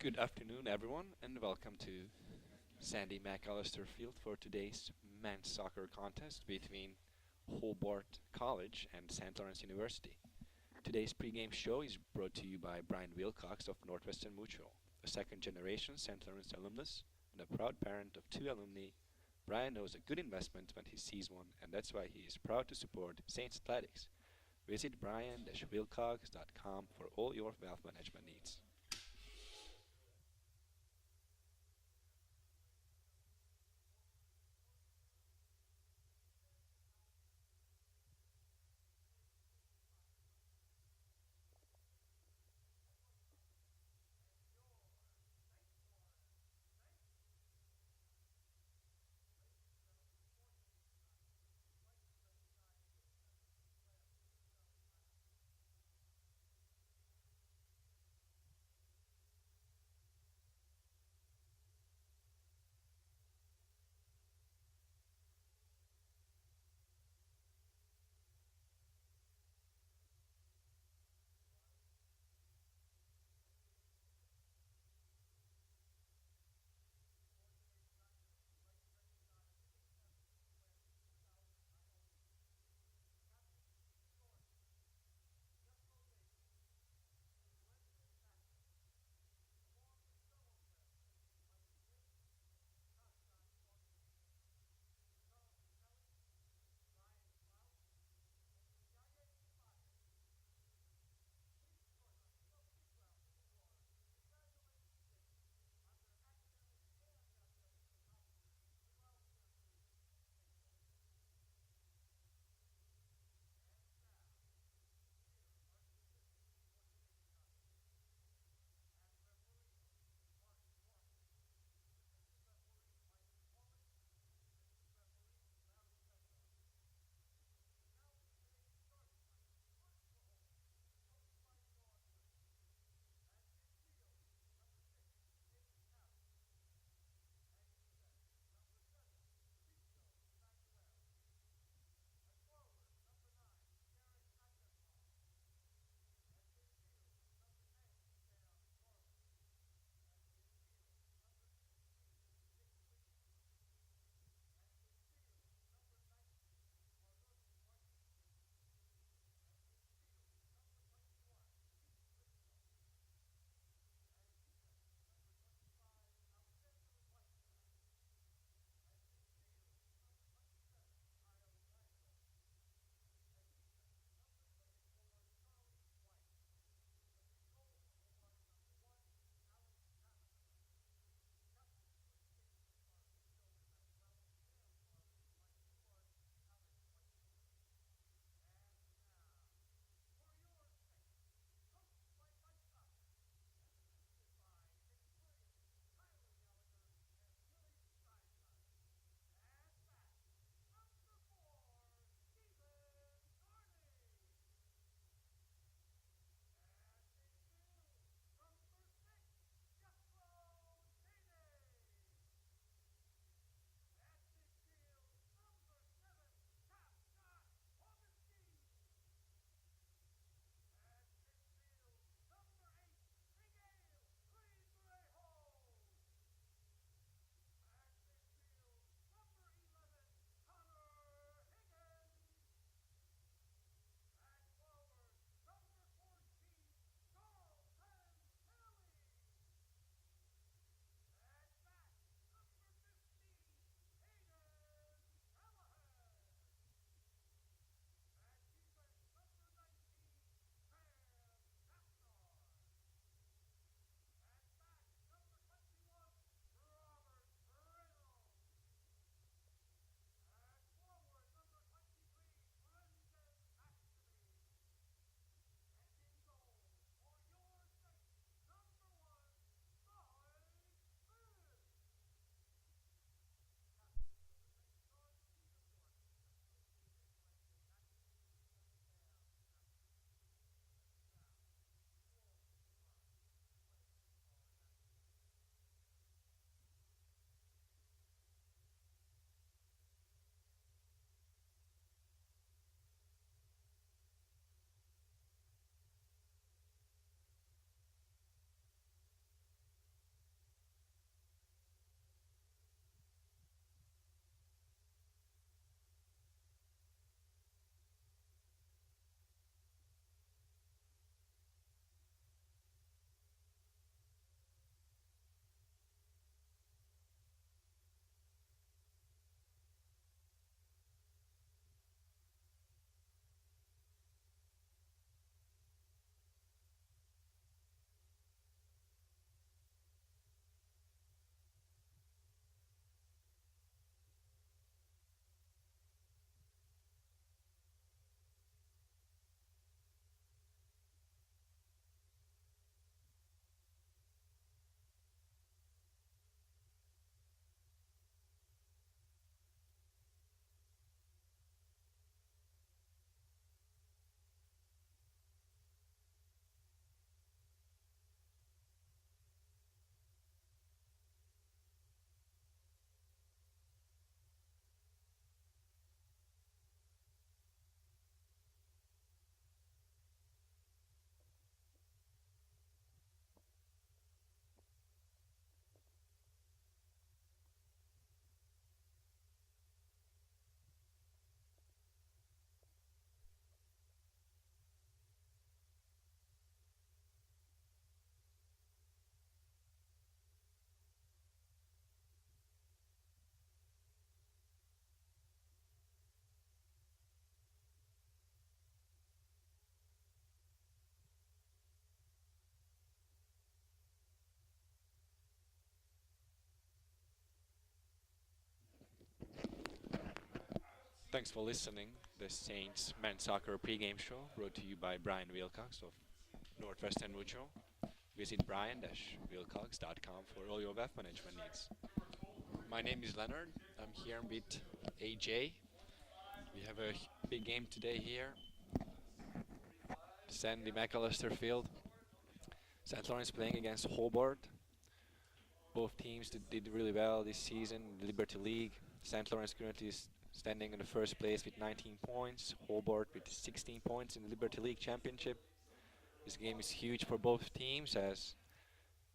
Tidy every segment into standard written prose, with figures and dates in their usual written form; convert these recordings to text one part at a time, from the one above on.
Good afternoon, everyone, and welcome to Sandy McAllister Field for today's men's soccer contest between Hobart College and St. Lawrence University. Today's pregame show is brought to you by Brian Wilcox of Northwestern Mutual, a second generation St. Lawrence alumnus and a proud parent of two alumni. Brian knows a good investment when he sees one, and that's why he is proud to support Saints Athletics. Visit brian-wilcox.com for all your wealth management needs. Thanks for listening. The Saints men's soccer pregame show brought to you by Brian Wilcox of Northwestern Mutual. Visit brian-wilcox.com for all your wealth management needs. My name is Leonard. I'm here with AJ. We have a big game today here. Sandy McAllister Field. St. Lawrence playing against Hobart. Both teams did really well this season in the Liberty League. St. Lawrence currently is standing in the first place with 19 points. Hobart with 16 points in the Liberty League Championship. This game is huge for both teams as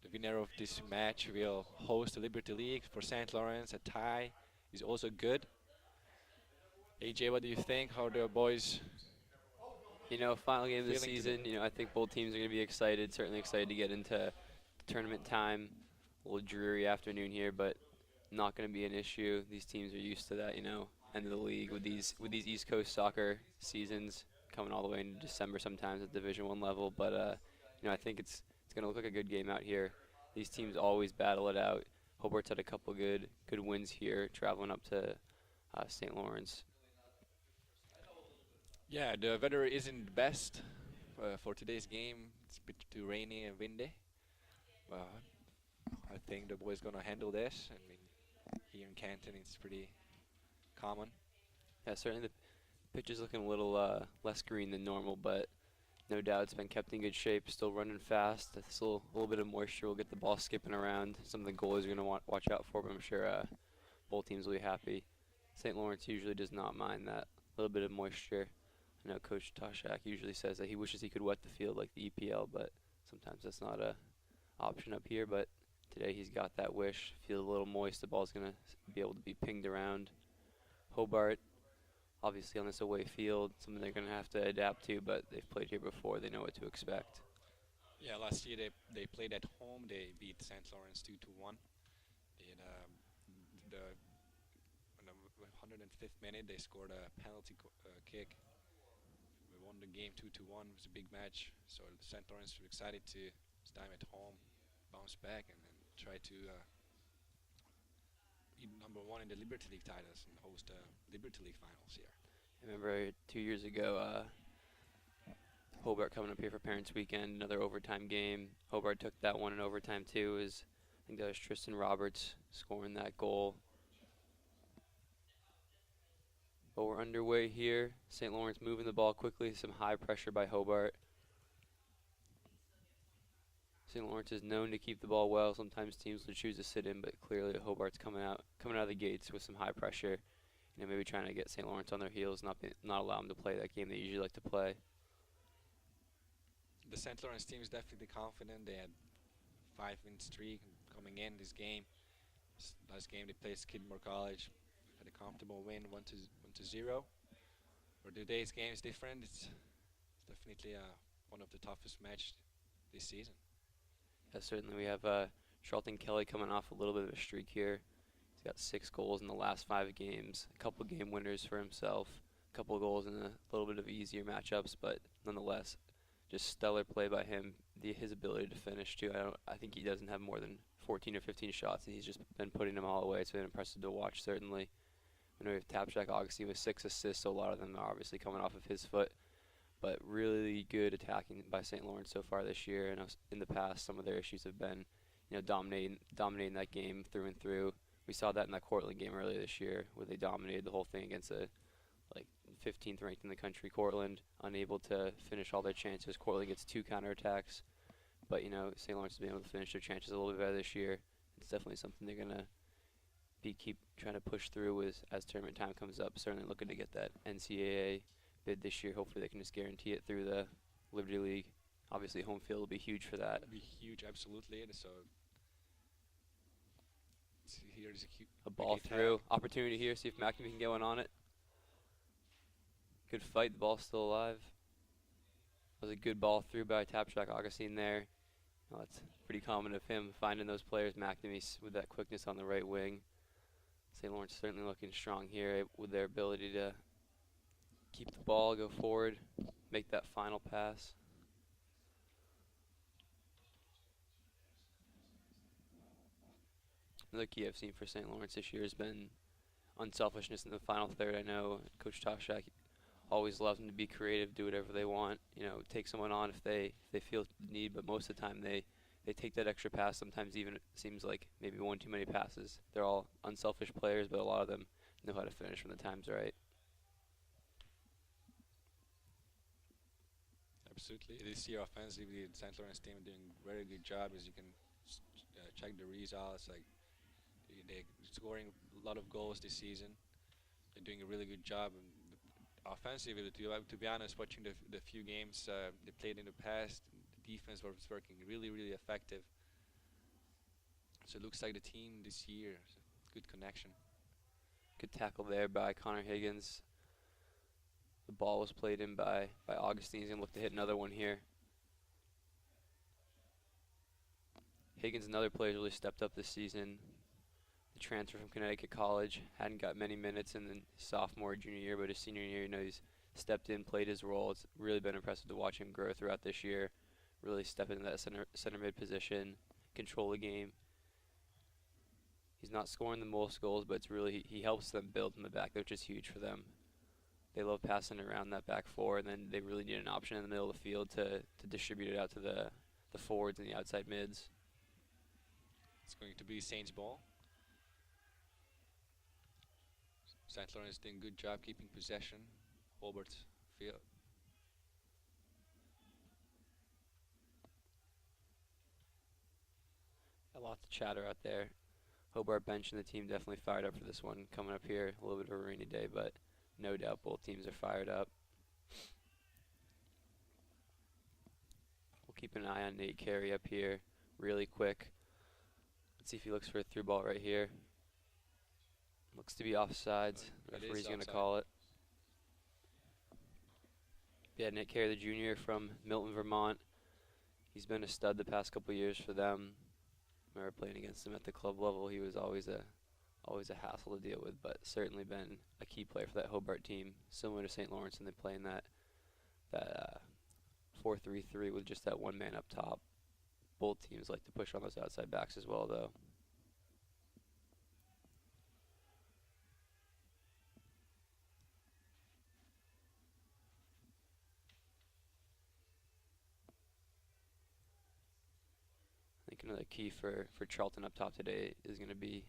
the winner of this match will host the Liberty League. For St. Lawrence, a tie is also good. AJ, what do you think? How are the boys? Final game of the Feeling season, today. I think both teams are going to be excited, certainly excited to get into tournament time. A little dreary afternoon here, but not going to be an issue. These teams are used to that, end of the league with these East Coast soccer seasons coming all the way into December sometimes at Division One level. But I think it's going to look like a good game out here. These teams always battle it out. Hobart's had a couple good wins here, traveling up to St. Lawrence. Yeah, the weather isn't the best for today's game. It's a bit too rainy and windy. But I think the boys gonna handle this. I mean, here in Canton, it's pretty common. Yeah, certainly the pitch is looking a little less green than normal, but no doubt it's been kept in good shape. Still running fast. This little bit of moisture will get the ball skipping around. Something the goalies are going to watch out for, but I'm sure both teams will be happy. St. Lawrence usually does not mind that little bit of moisture. I know Coach Toshak usually says that he wishes he could wet the field like the EPL, but sometimes that's not a option up here. But today he's got that wish. Feels a little moist. The ball's going to be able to be pinged around. Hobart, obviously on this away field, something they're going to have to adapt to, but they've played here before. They know what to expect. Yeah, last year they played at home. They beat St. Lawrence 2-1. In the in the 105th minute, they scored a penalty kick. We won the game 2-1. It was a big match. So St. Lawrence were excited to this time at home, bounce back, and then try to be number one in the Liberty League titles and host the Liberty League finals here. I remember 2 years ago, Hobart coming up here for Parents Weekend, another overtime game. Hobart took that one in overtime too. I think that was Tristan Roberts scoring that goal. But we're underway here. St. Lawrence moving the ball quickly. Some high pressure by Hobart. St. Lawrence is known to keep the ball well. Sometimes teams will choose to sit in, but clearly Hobart's coming out of the gates with some high pressure. Maybe trying to get St. Lawrence on their heels, not allow them to play that game they usually like to play. The St. Lawrence team is definitely confident. They had 5-win streak coming in this game. Last game they played Skidmore College, had a comfortable win, 1-0. For today's game is different. It's definitely one of the toughest matches this season. Yeah, certainly we have Charlton Kelly coming off a little bit of a streak here. He's got 6 goals in the last 5 games, a couple game winners for himself, a couple goals in a little bit of easier matchups, but nonetheless, just stellar play by him. His ability to finish too. I think he doesn't have more than 14 or 15 shots, and he's just been putting them all away. It's been impressive to watch, certainly. I know we have Tapchak Augustine with 6 assists, so a lot of them are obviously coming off of his foot. But really good attacking by St. Lawrence so far this year. And in the past, some of their issues have been, dominating that game through and through. We saw that in that Cortland game earlier this year, where they dominated the whole thing against a 15th ranked in the country Cortland, unable to finish all their chances. Cortland gets 2 counterattacks, but St. Lawrence has been able to finish their chances a little bit better this year. It's definitely something they're gonna keep trying to push through as tournament time comes up. Certainly looking to get that NCAA bid this year. Hopefully they can just guarantee it through the Liberty League. Obviously home field will be huge for that. It'll be huge, absolutely. And so here's a ball through. Opportunity here. See if McNamee can get one on it. Good fight. The ball's still alive. That was a good ball through by Tapchak Augustine there. That's pretty common of him finding those players. McNamee with that quickness on the right wing. St. Lawrence certainly looking strong here with their ability to keep the ball, go forward, make that final pass. Another key I've seen for St. Lawrence this year has been unselfishness in the final third. I know Coach Toshak always loves them to be creative, do whatever they want. Take someone on if they feel the need, but most of the time they take that extra pass. Sometimes even it seems like maybe one too many passes. They're all unselfish players, but a lot of them know how to finish when the time's right. Absolutely. This year offensively, the St. Lawrence team doing a very good job. As you can check the results, like they're scoring a lot of goals this season. They're doing a really good job. And offensively, to be honest, watching the few games they played in the past, the defense was working really, really effective. So it looks like the team this year, good connection. Good tackle there by Connor Higgins. The ball was played in by Augustine. He's going to look to hit another one here. Higgins, another player, really stepped up this season. The transfer from Connecticut College, hadn't got many minutes in the sophomore, junior year, but his senior year, he's stepped in, played his role. It's really been impressive to watch him grow throughout this year. Really step into that center mid position, control the game. He's not scoring the most goals, but it's really he helps them build from the back, which is huge for them. They love passing around that back four, and then they really need an option in the middle of the field to distribute it out to the forwards and the outside mids. It's going to be Saints ball. St. Lawrence doing a good job keeping possession. Hobart field. A lot to chatter out there. Hobart bench and the team definitely fired up for this one coming up here. A little bit of a rainy day, but no doubt both teams are fired up. We'll keep an eye on Nate Carey up here really quick. Let's see if he looks for a through ball right here. Looks to be offsides. Referee's going to call it. Yeah, Nate Carey, the junior from Milton, Vermont. He's been a stud the past couple years for them. Remember playing against him at the club level. He was always a hassle to deal with, but certainly been a key player for that Hobart team, similar to St. Lawrence, and they play in that 4-3-3 with just that one man up top. Both teams like to push on those outside backs as well, though. I think another key for Charlton up top today is going to be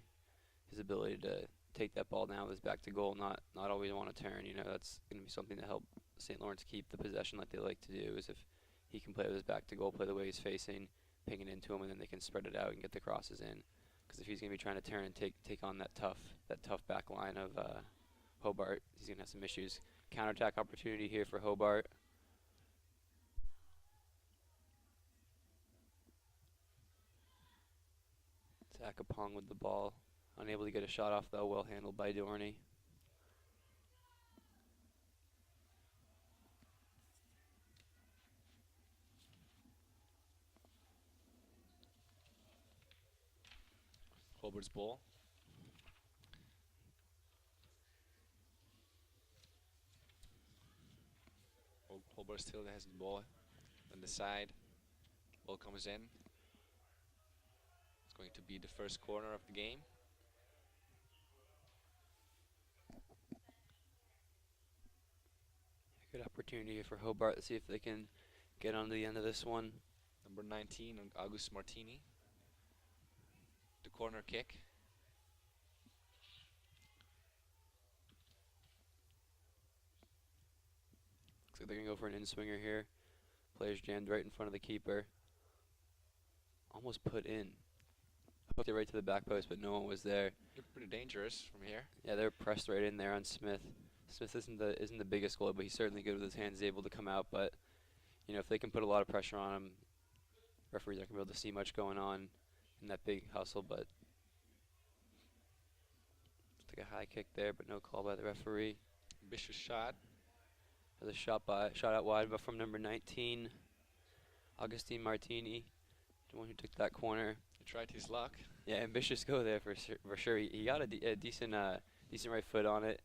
his ability to take that ball down with his back to goal, not always want to turn. That's going to be something to help St. Lawrence keep the possession like they like to do, is if he can play with his back to goal, play the way he's facing, ping it into him, and then they can spread it out and get the crosses in. Because if he's going to be trying to turn and take on that tough back line of Hobart, he's going to have some issues. Counterattack opportunity here for Hobart. Takapong with the ball. Unable to get a shot off, though. Well handled by Dorney. Hobart's ball. Hobart still has the ball on the side. Ball comes in. It's going to be the first corner of the game. Good opportunity here for Hobart to see if they can get on to the end of this one. Number 19, August Martini. The corner kick. Looks like they're going to go for an in-swinger here. Players jammed right in front of the keeper. Almost put in. Hooked it right to the back post, but no one was there. They're pretty dangerous from here. Yeah, they're pressed right in there on Smith. Smith isn't the biggest goalie, but he's certainly good with his hands, able to come out. But if they can put a lot of pressure on him, referees aren't going to be able to see much going on in that big hustle. But took a high kick there, but no call by the referee. Ambitious shot. There's a shot out wide, but from number 19, Augustine Martini, the one who took that corner. He tried his luck. Yeah, ambitious go there for sure. He got a decent right foot on it.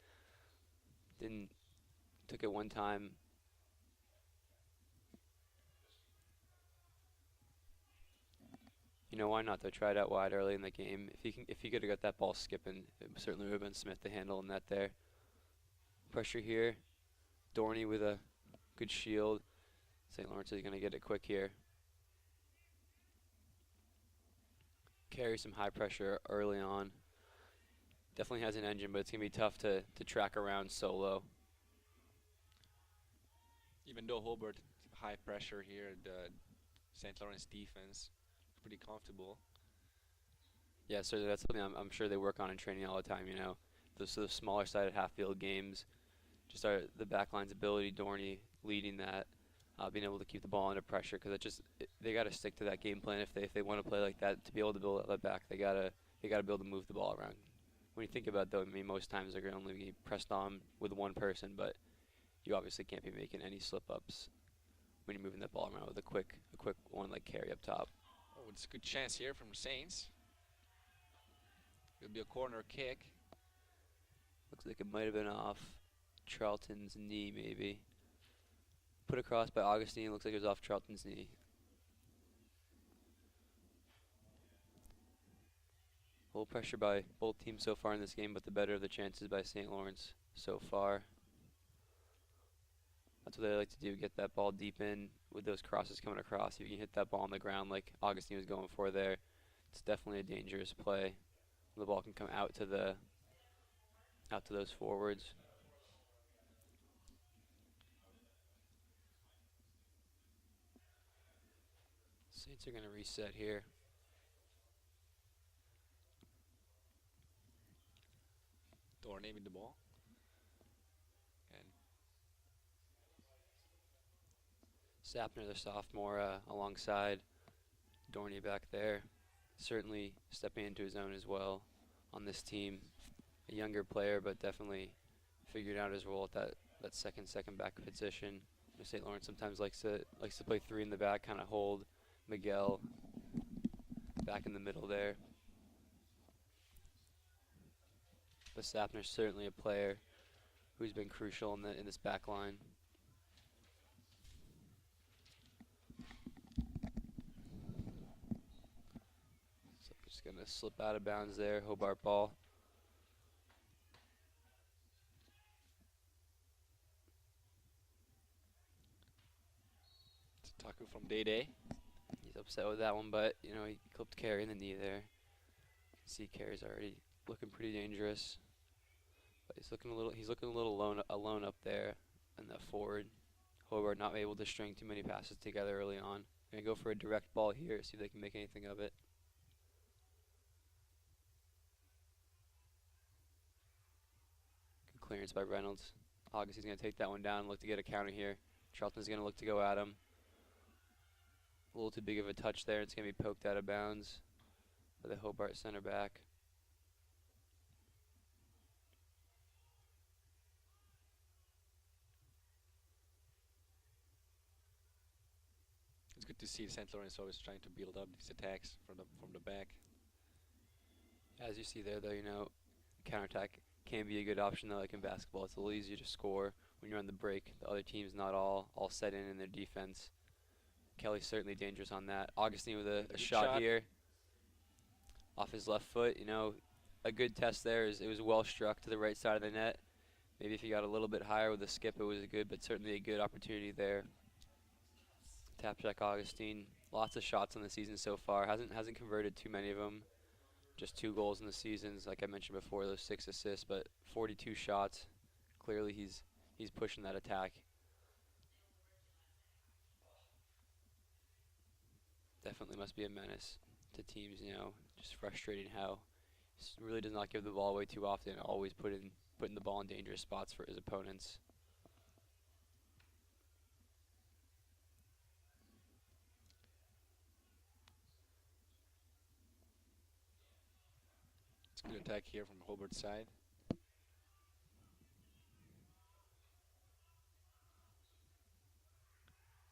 Took it one time. You know, why not though? Try it out wide early in the game. If he could have got that ball skipping, it certainly would have been Smith to handle in that there. Pressure here. Dorney with a good shield. St. Lawrence is going to get it quick here. Carry some high pressure early on. Definitely has an engine, but it's going to be tough to track around solo. Even though Hobart high pressure here, the St. Lawrence defense pretty comfortable. Yeah, so that's something I'm sure they work on in training all the time, you know. Those sort of smaller sided half field games. Just the backline's ability, Dorney leading that, being able to keep the ball under pressure, because they got to stick to that game plan if they want to play like that. To be able to build that back, they gotta be able to move the ball around. When you think about it, though, I mean, most times they're going to only be pressed on with one person, but you obviously can't be making any slip ups when you're moving that ball around with a quick one like carry up top. Oh, it's a good chance here from Saints. It'll be a corner kick. Looks like it might have been off Charlton's knee, maybe. Put across by Augustine. Looks like it was off Charlton's knee. Full pressure by both teams so far in this game, but the better of the chances by St. Lawrence so far. That's what they like to do, get that ball deep in with those crosses coming across. If you can hit that ball on the ground like Augustine was going for there, it's definitely a dangerous play. The ball can come out to those forwards. Saints are going to reset here. Dorney with the ball. And Sapner, the sophomore, alongside Dorney back there. Certainly stepping into his own as well on this team. A younger player, but definitely figured out his role at that second back position. St. Lawrence sometimes likes to play three in the back, kind of hold Miguel back in the middle there. But Sapner's certainly a player who's been crucial in this back line. So just gonna slip out of bounds there, Hobart ball. it's a tackle from Day. He's upset with that one, but you know, he clipped Carey in the knee there. See, Carey's already looking pretty dangerous. But he's looking a little alone up there in the forward. Hobart not able to string too many passes together early on. Gonna go for a direct ball here, see if they can make anything of it. Good clearance by Reynolds. Augustine's gonna take that one down, look to get a counter here. Charlton's gonna look to go at him. A little too big of a touch there. It's gonna be poked out of bounds by the Hobart center back. It's good to see St. Lawrence always trying to build up these attacks from the back. As you see there, though, you know, counterattack can be a good option, though, like in basketball. It's a little easier to score when you're on the break. The other team's not all set in their defense. Kelly's certainly dangerous on that. Augustine with a shot here off his left foot. You know, a good test there. It was well struck to the right side of the net. Maybe if he got a little bit higher with a skip, it was but certainly a good opportunity there. Tap check Augustine. Lots of shots on the season so far. Hasn't converted too many of them. Just 2 goals in the seasons, like I mentioned before. Those 6 assists, but 42 shots. Clearly, he's pushing that attack. Definitely must be a menace to teams. You know, just frustrating how he really does not give the ball away too often. Always putting the ball in dangerous spots for his opponents. Good attack here from Hobart's side.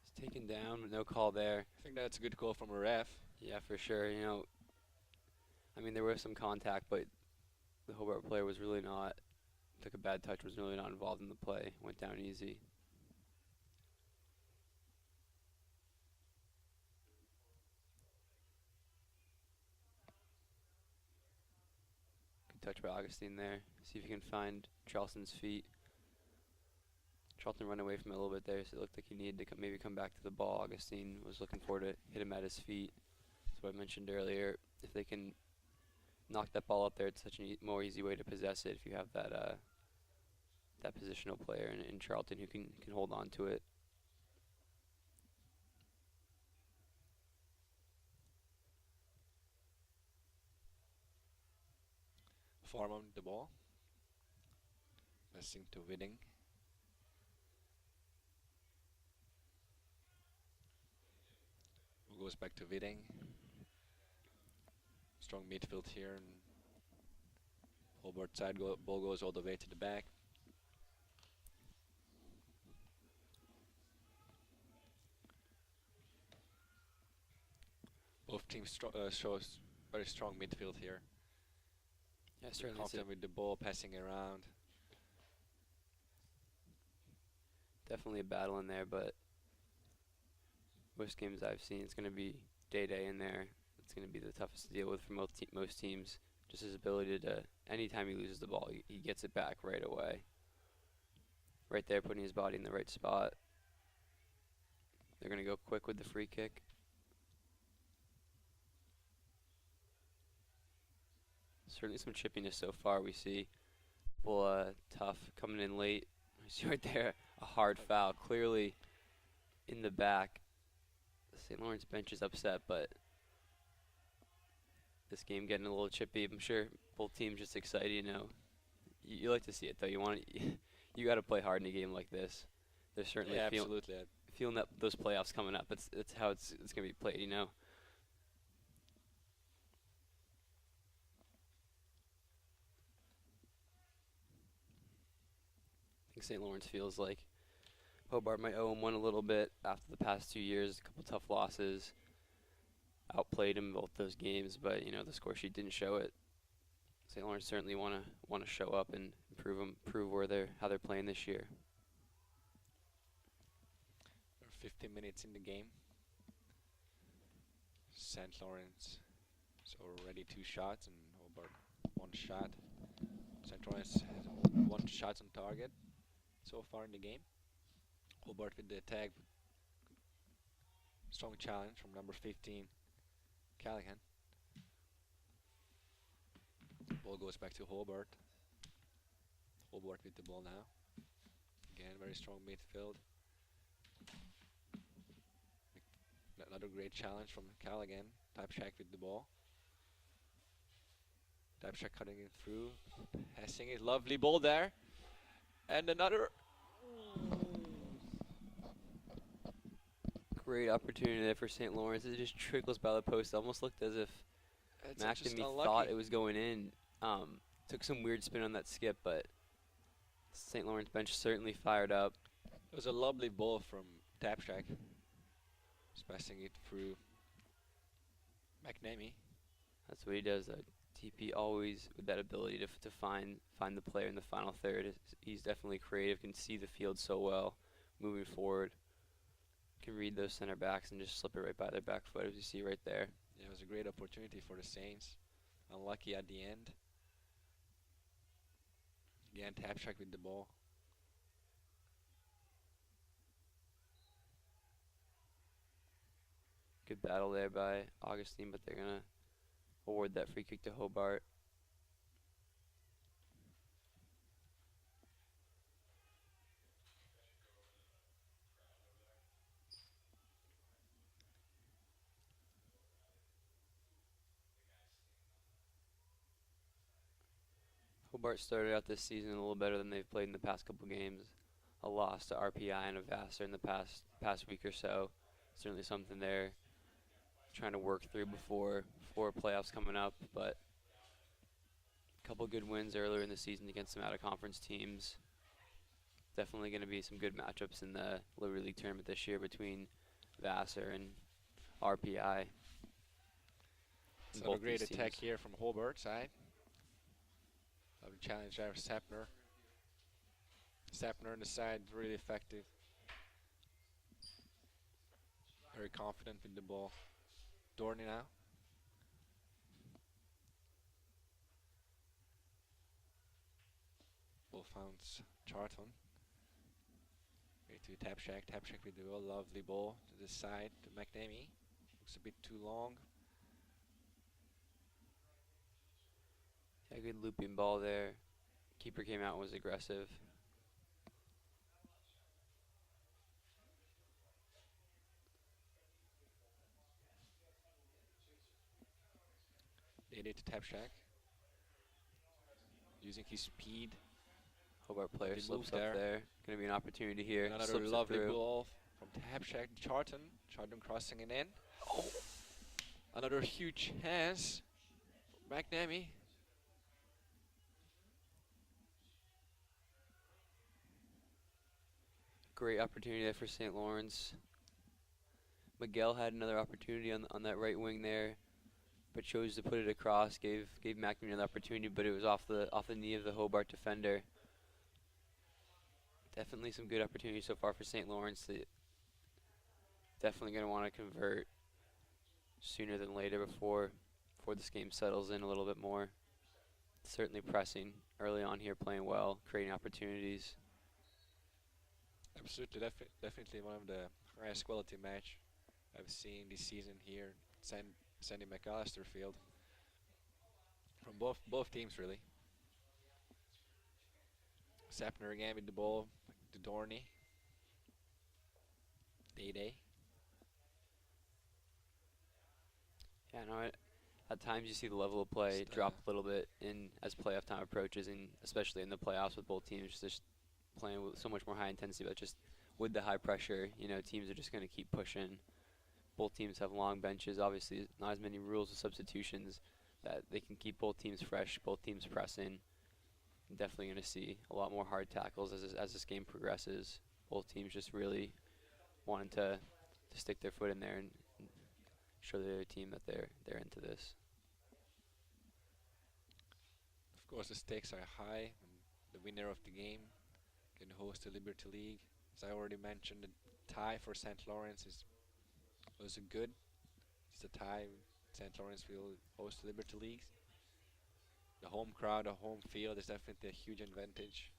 He's taken down, but no call there. I think that's a good call from a ref. Yeah, for sure. You know, I mean, there was some contact, but the Hobart player was really not, took a bad touch, was really not involved in the play. Went down easy. Good touch by Augustine there. See if he can find Charleston's feet. Charlton run away from it a little bit there, so it looked like he needed to maybe come back to the ball. Augustine was looking for to hit him at his feet. That's what I mentioned earlier. If they can knock that ball up there, it's such a more easy way to possess it if you have that that positional player in Charlton who can hold on to it. Farman with the ball. Passing to Widding. Goes back to Widding. Strong midfield here, and Hobart side ball goes all the way to the back. Both teams shows very strong midfield here. Yeah, They're certainly. confident with the ball, passing around. Definitely a battle in there, but most games I've seen, it's going to be day in there. It's going to be the toughest to deal with for most teams. Just his ability to, anytime he loses the ball, he gets it back right away. Right there, putting his body in the right spot. They're going to go quick with the free kick. Certainly some chippiness so far. We see Tough coming in late. We see right there a hard foul, clearly in the back. The St. Lawrence bench is upset, but this game getting a little chippy. I'm sure both teams just excited. You know, you like to see it though. You got to play hard in a game like this. They're certainly absolutely. feeling that those playoffs coming up. It's how it's gonna be played. You know. I think St. Lawrence feels like Hobart might owe him one a little bit after the past 2 years. A couple tough losses. Outplayed him both those games, but you know the score sheet didn't show it. St. Lawrence certainly want to show up and prove how they're playing this year. We're 15 minutes in the game. St. Lawrence is already 2 shots and Hobart 1 shot. St. Lawrence has 1 shot on target so far in the game. Hobart with the attack. Strong challenge from number 15, Callahan. Ball goes back to Hobart. Hobart with the ball now. Again, very strong midfield. Another great challenge from Callaghan. Type check with the ball. Type check cutting it through. Passing it. Lovely ball there. And another. Great opportunity there for St. Lawrence. It just trickles by the post. Almost looked as if McNamee thought it was going in. Took some weird spin on that skip, but St. Lawrence bench certainly fired up. It was a lovely ball from Tapchak. Just passing it through McNamee. That's what he does. TP always with that ability to find the player in the final third. He's definitely creative. Can see the field so well, moving forward. Can read those center backs and just slip it right by their back foot, as you see right there. Yeah, it was a great opportunity for the Saints. Unlucky at the end. Again, Tapchak with the ball. Good battle there by Augustine, but they're going to award that free kick to Hobart. Hobart started out this season a little better than they've played in the past couple games. A loss to RPI and a Vassar in the past week or so. Certainly something they're trying to work through before playoffs coming up, but a couple good wins earlier in the season against some out-of-conference teams. Definitely going to be some good matchups in the Liberty League tournament this year between Vassar and RPI. So a great attack here from Hobart side. Lovely challenge there, Sapner. Sapner on the side, really effective. Very confident with the ball. Dorney now. found Charlton. Way to tap shack. Tap shack with a lovely ball to the side to McNamee. Looks a bit too long. Yeah, good looping ball there. Keeper came out and was aggressive. They did to tap shack. Using his speed. Hobart player Lovely slips move up there. Going to be an opportunity here. Another Slips it lovely through. ball from tap shack to Charlton. Charlton crossing it in. Oh. Another huge hands. McNamee. Great opportunity there for St. Lawrence. Miguel had another opportunity on that right wing there, but chose to put it across. Gave McNamee another opportunity, but it was off the knee of the Hobart defender. Definitely some good opportunities so far for St. Lawrence. Definitely going to want to convert sooner than later before this game settles in a little bit more. Certainly pressing early on here, playing well, creating opportunities. Absolutely, definitely one of the highest quality match I've seen this season here, Sandy McAllister Field. From both teams really. Sapner again with the ball to Dorney. Day. Yeah, no, at times you see the level of play drop a little bit as playoff time approaches, and especially in the playoffs with both teams just playing with so much more high intensity, but just with the high pressure, teams are just going to keep pushing. Both teams have long benches. Obviously, not as many rules of substitutions that they can keep both teams fresh, both teams pressing. Definitely going to see a lot more hard tackles as this game progresses. Both teams just really wanting to stick their foot in there and show the other team that they're into this. Of course, the stakes are high. The winner of the game can host the Liberty League. As I already mentioned, the tie for St. Lawrence was good. It's a tie. St. Lawrence will host the Liberty League. The home crowd, the home field is definitely a huge advantage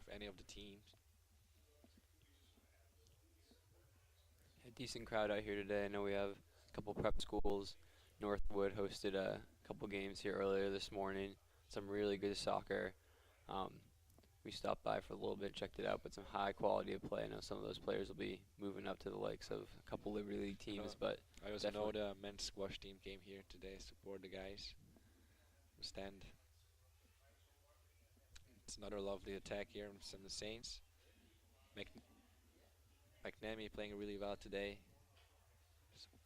for any of the teams. A decent crowd out here today. I know we have a couple prep schools. Northwood hosted a couple games here earlier this morning. Some really good soccer. We stopped by for a little bit, checked it out, but some high quality of play. I know some of those players will be moving up to the likes of a couple Liberty League teams, but I also know the men's squash team came here today to support the guys. Stand. It's another lovely attack here from the Saints. McNamee playing really well today.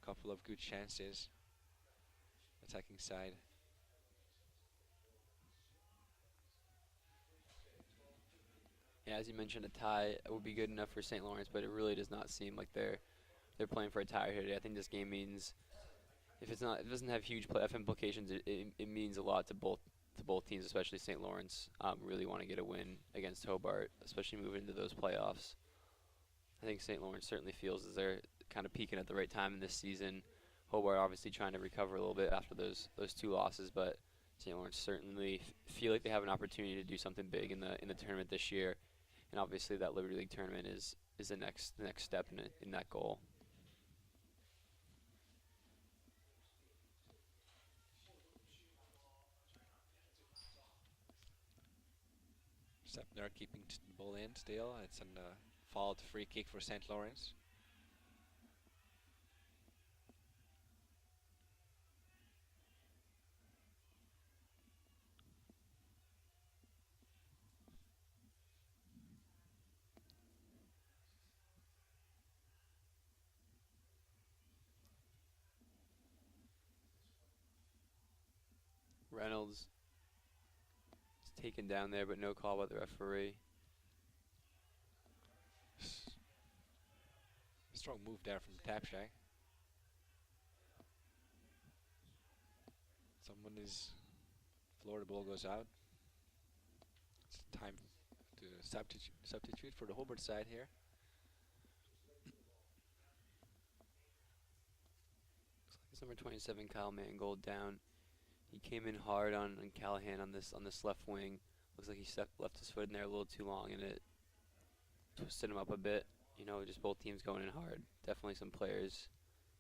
A couple of good chances. Attacking side. Yeah, as you mentioned, a tie would be good enough for St. Lawrence, but it really does not seem like they're playing for a tie here today. I think this game means if it doesn't have huge playoff implications, it means a lot to both teams, especially St. Lawrence. Really want to get a win against Hobart, especially moving into those playoffs. I think St. Lawrence certainly feels as they're kind of peaking at the right time in this season. Hobart obviously trying to recover a little bit after those two losses, but St. Lawrence certainly feel like they have an opportunity to do something big in the tournament this year, and obviously that Liberty League tournament is the next step in that goal. Sapner keeping the ball in still. It's a fouled free kick for St. Lawrence. Reynolds is taken down there, but no call by the referee. Strong move there from Tapshak. Someone is floor, the ball goes out. It's time to substitute for the Hobart side here. Looks like it's number 27, Kyle Mangold down. He came in hard on Callahan on this left wing. Looks like he left his foot in there a little too long, and it twisted him up a bit. Just both teams going in hard. Definitely some players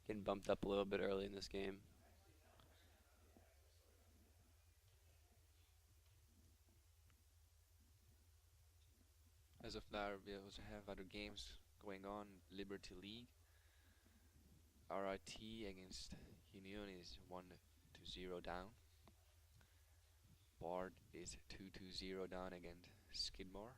getting bumped up a little bit early in this game. As of now, we also have other games going on. Liberty League. RIT against Union is 1-0 down. Bard is 2-0 down against Skidmore.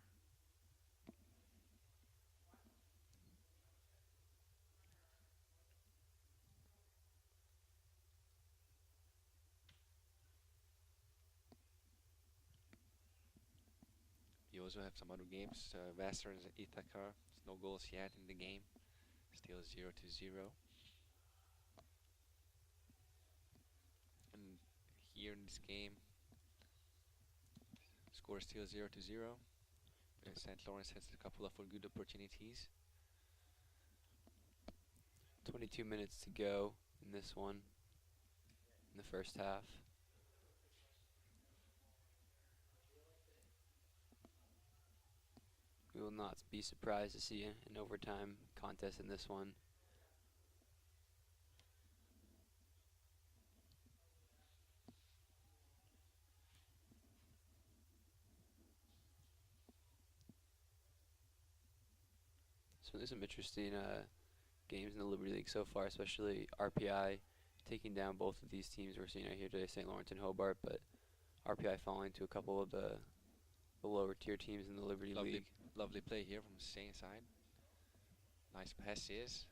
We also have some other games. Westerns Ithaca. No goals yet in the game. Still 0-0. And here in this game, score is still 0-0. St. Lawrence has a couple of good opportunities. 22 minutes to go in this one, in the first half. We will not be surprised to see an overtime contest in this one. So there's some interesting games in the Liberty League so far, especially RPI taking down both of these teams we're seeing right here today, St. Lawrence and Hobart, but RPI falling to a couple of the lower tier teams in the Liberty League. Lovely play here from the St. side. Nice passes.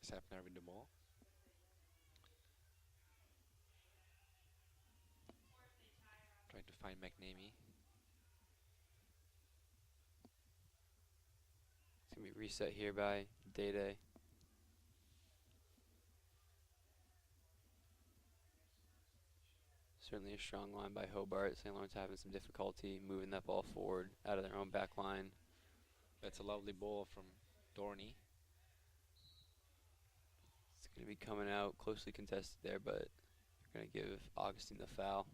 Sapner with the ball. Trying to find McNamee. It's going to be reset here by Day. Certainly a strong line by Hobart. St. Lawrence having some difficulty moving that ball forward out of their own back line. That's a lovely ball from Dorney. It's going to be coming out closely contested there, but they're going to give Augustine the foul.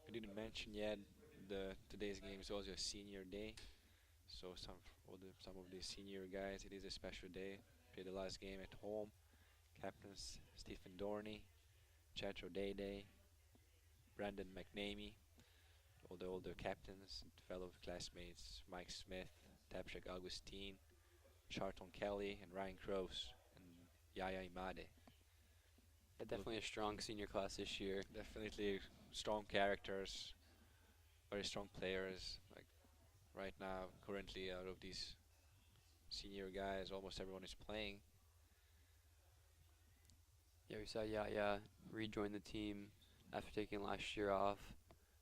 I didn't mention yet today's game is also a senior day, so some of the senior guys, it is a special day. Play the last game at home. Captains Stephen Dorney, Chatro Day, Brandon McNamee, all the older captains, fellow classmates Mike Smith, Tapshak Augustine, Charlton Kelly, and Ryan Crows, and Yaya Imade. Yeah, definitely a strong senior class this year. Definitely strong characters, very strong players. Like right now, currently out of these senior guys, almost everyone is playing. Yeah, we saw Yaya rejoin the team after taking last year off.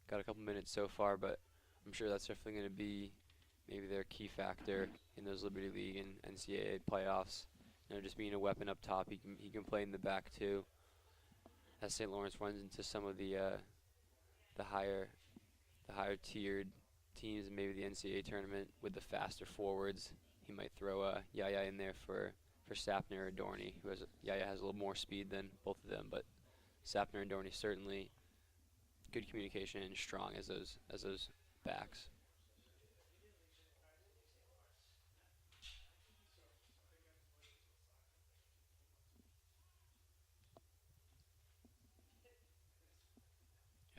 Got a couple minutes so far, but I'm sure that's definitely going to be maybe their key factor in those Liberty League and NCAA playoffs. Just being a weapon up top, he can play in the back too. As St. Lawrence runs into some of the higher tiered teams and maybe the NCAA tournament with the faster forwards, he might throw Yaya in there for Sapner or Dorney, Yaya has a little more speed than both of them, but Sapner and Dorney certainly good communication and strong as those backs.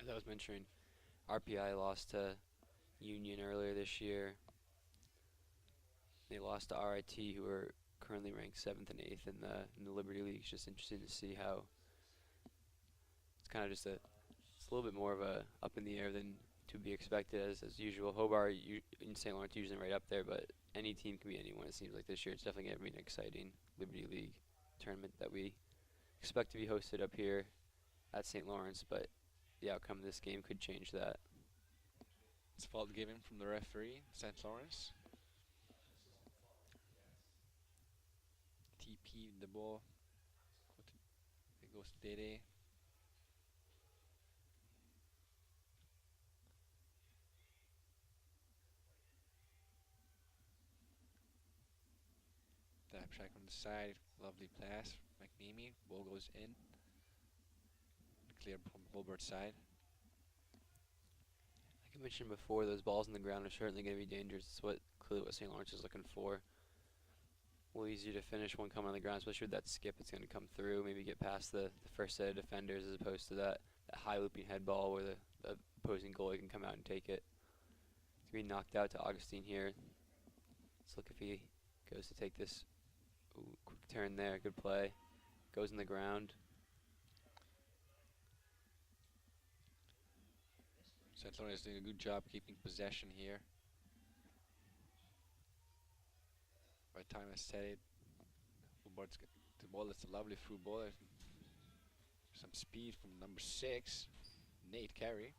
As I was mentioning, RPI lost to Union earlier this year. They lost to RIT, who are currently ranked 7th and 8th in the Liberty League. It's just interesting to see how it's kind of just it's a little bit more of a up in the air than to be expected as usual. Hobart in St. Lawrence usually right up there, but any team can be anyone. It seems like this year it's definitely going to be an exciting Liberty League tournament that we expect to be hosted up here at St. Lawrence, but the outcome of this game could change that. It's fault given from the referee, St. Lawrence. TP the ball. It goes to Dede. Tap check on the side. Lovely pass. McNeamy. Ball goes in. Clear from Hobart's side. Like I mentioned before, those balls on the ground are certainly going to be dangerous. It's clearly what St. Lawrence is looking for. A little easier to finish one coming on the ground, especially with that skip. It's going to come through, maybe get past the first set of defenders as opposed to that high looping head ball where the opposing goalie can come out and take it. It's going to be knocked out to Augustine here. Let's look if he goes to take this. Ooh, quick turn there, good play. Goes in the ground. St. Lawrence is doing a good job keeping possession here. By the time I said it, Hobart's got the ball. It's a lovely through ball. Some speed from number 6, Nate Carey.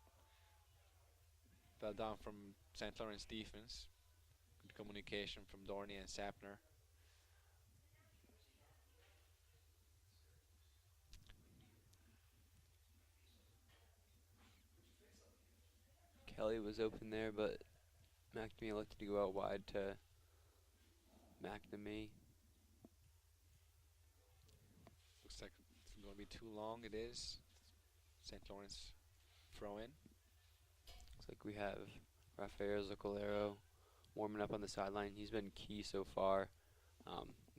Fell down from St. Lawrence defense. Good communication from Dorney and Sapner. Kelly was open there, but McNamee elected to go out wide to McNamee. Looks like it's going to be too long. It is. St. Lawrence throw in. Looks like we have Rafael Zuccolero warming up on the sideline. He's been key so far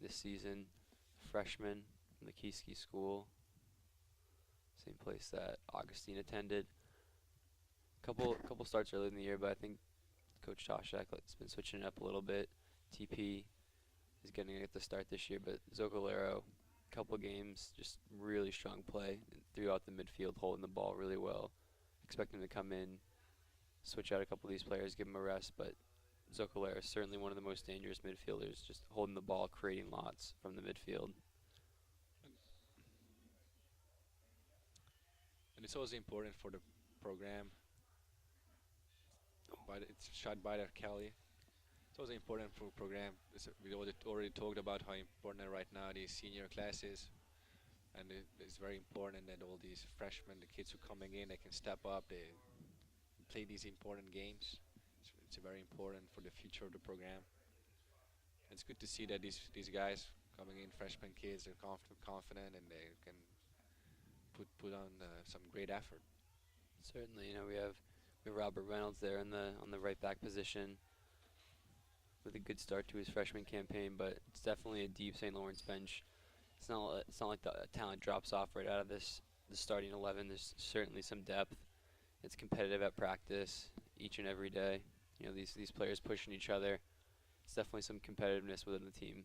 this season. Freshman from the Kieske School. Same place that Augustine attended. Couple starts early in the year, but I think Coach Toshak has been switching it up a little bit. TP is getting it to start this year, but Zuccolero, couple games, just really strong play throughout the midfield, holding the ball really well. Expect him to come in, switch out a couple of these players, give him a rest, but Zuccolero is certainly one of the most dangerous midfielders, just holding the ball, creating lots from the midfield. And it's also important for the program. But it's shot by Kelly. It's also important for the program. We already talked about how important right now these senior classes, and it's very important that all these freshmen, the kids who are coming in, they can step up. They play these important games. It's very important for the future of the program. It's good to see that these guys coming in, freshman kids, are confident, and they can put on some great effort. Certainly, we have Robert Reynolds there on the right back position with a good start to his freshman campaign, but it's definitely a deep St. Lawrence bench. It's not like the talent drops off right out of the starting 11. There's certainly some depth. It's competitive at practice each and every day. These players pushing each other. It's definitely some competitiveness within the team.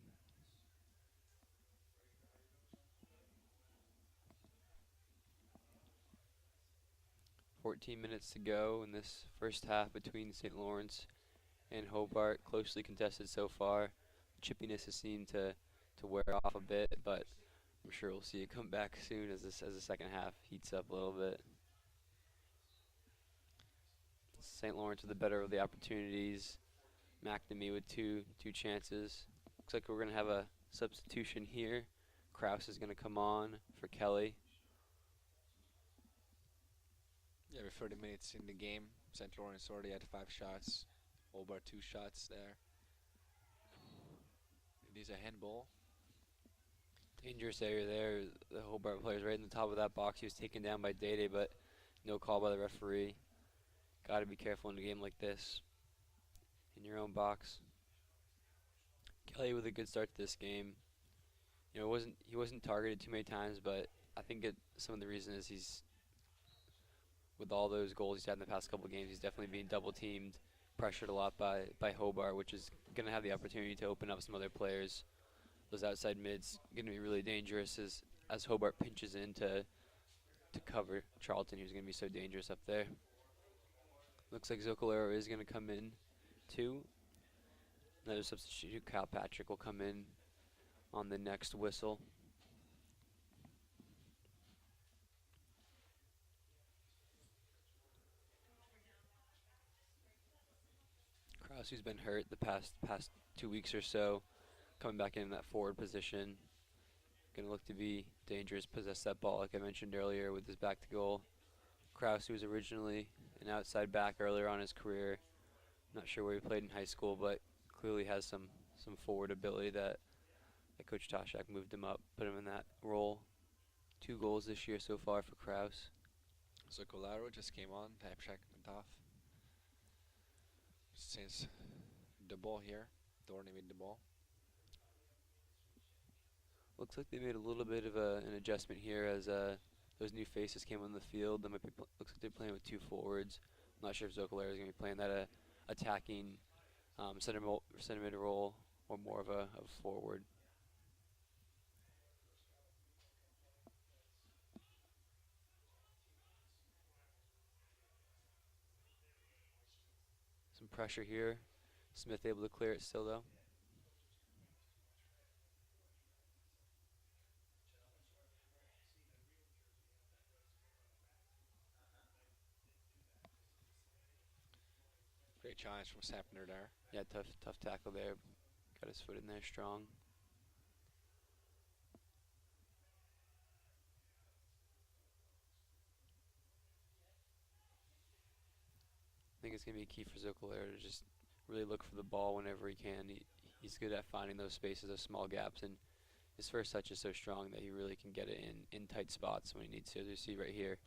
.14 minutes to go in this first half between St. Lawrence and Hobart. Closely contested so far. Chippiness has seemed to wear off a bit, but I'm sure we'll see it come back soon as the second half heats up a little bit. St. Lawrence with the better of the opportunities. McNamee with two chances. Looks like we're going to have a substitution here. Kraus is going to come on for Kelly. Yeah, we're 30 minutes in the game. St. Lawrence already had 5 shots. Hobart 2 shots there. It is a handball. Dangerous area there. The Hobart player's right in the top of that box. He was taken down by Dede, but no call by the referee. Got to be careful in a game like this. In your own box. Kelly with a good start to this game. He wasn't targeted too many times, but I think some of the reason is he's, with all those goals he's had in the past couple of games, he's definitely being double teamed, pressured a lot by Hobart, which is going to have the opportunity to open up some other players. Those outside mids going to be really dangerous as Hobart pinches in to cover Charlton, who's going to be so dangerous up there. Looks like Zocolero is going to come in too. Another substitute, Kyle Patrick, will come in on the next whistle. Krause, who's been hurt the past 2 weeks or so, coming back in that forward position. Going to look to be dangerous, possess that ball like I mentioned earlier with his back to goal. Krause, who was originally an outside back earlier on in his career. Not sure where he played in high school, but clearly has some forward ability that Coach Toshak moved him up, put him in that role. 2 goals this year so far for Krause. So Colaro just came on. Tapchak went off. Since the ball here, Dorney with the ball. Looks like they made a little bit of an adjustment here as those new faces came on the field. They might be looks like they're playing with 2 forwards. I'm not sure if Zocolero is going to be playing that attacking center mid role or more of a forward. Some pressure here. Smith able to clear it still though. Great challenge from Sapner there. Yeah, tough tackle there. Got his foot in there strong. I think it's going to be key for Zocolero to just really look for the ball whenever he can. He's good at finding those spaces, those small gaps, and his first touch is so strong that he really can get it in tight spots when he needs to. As you see right here,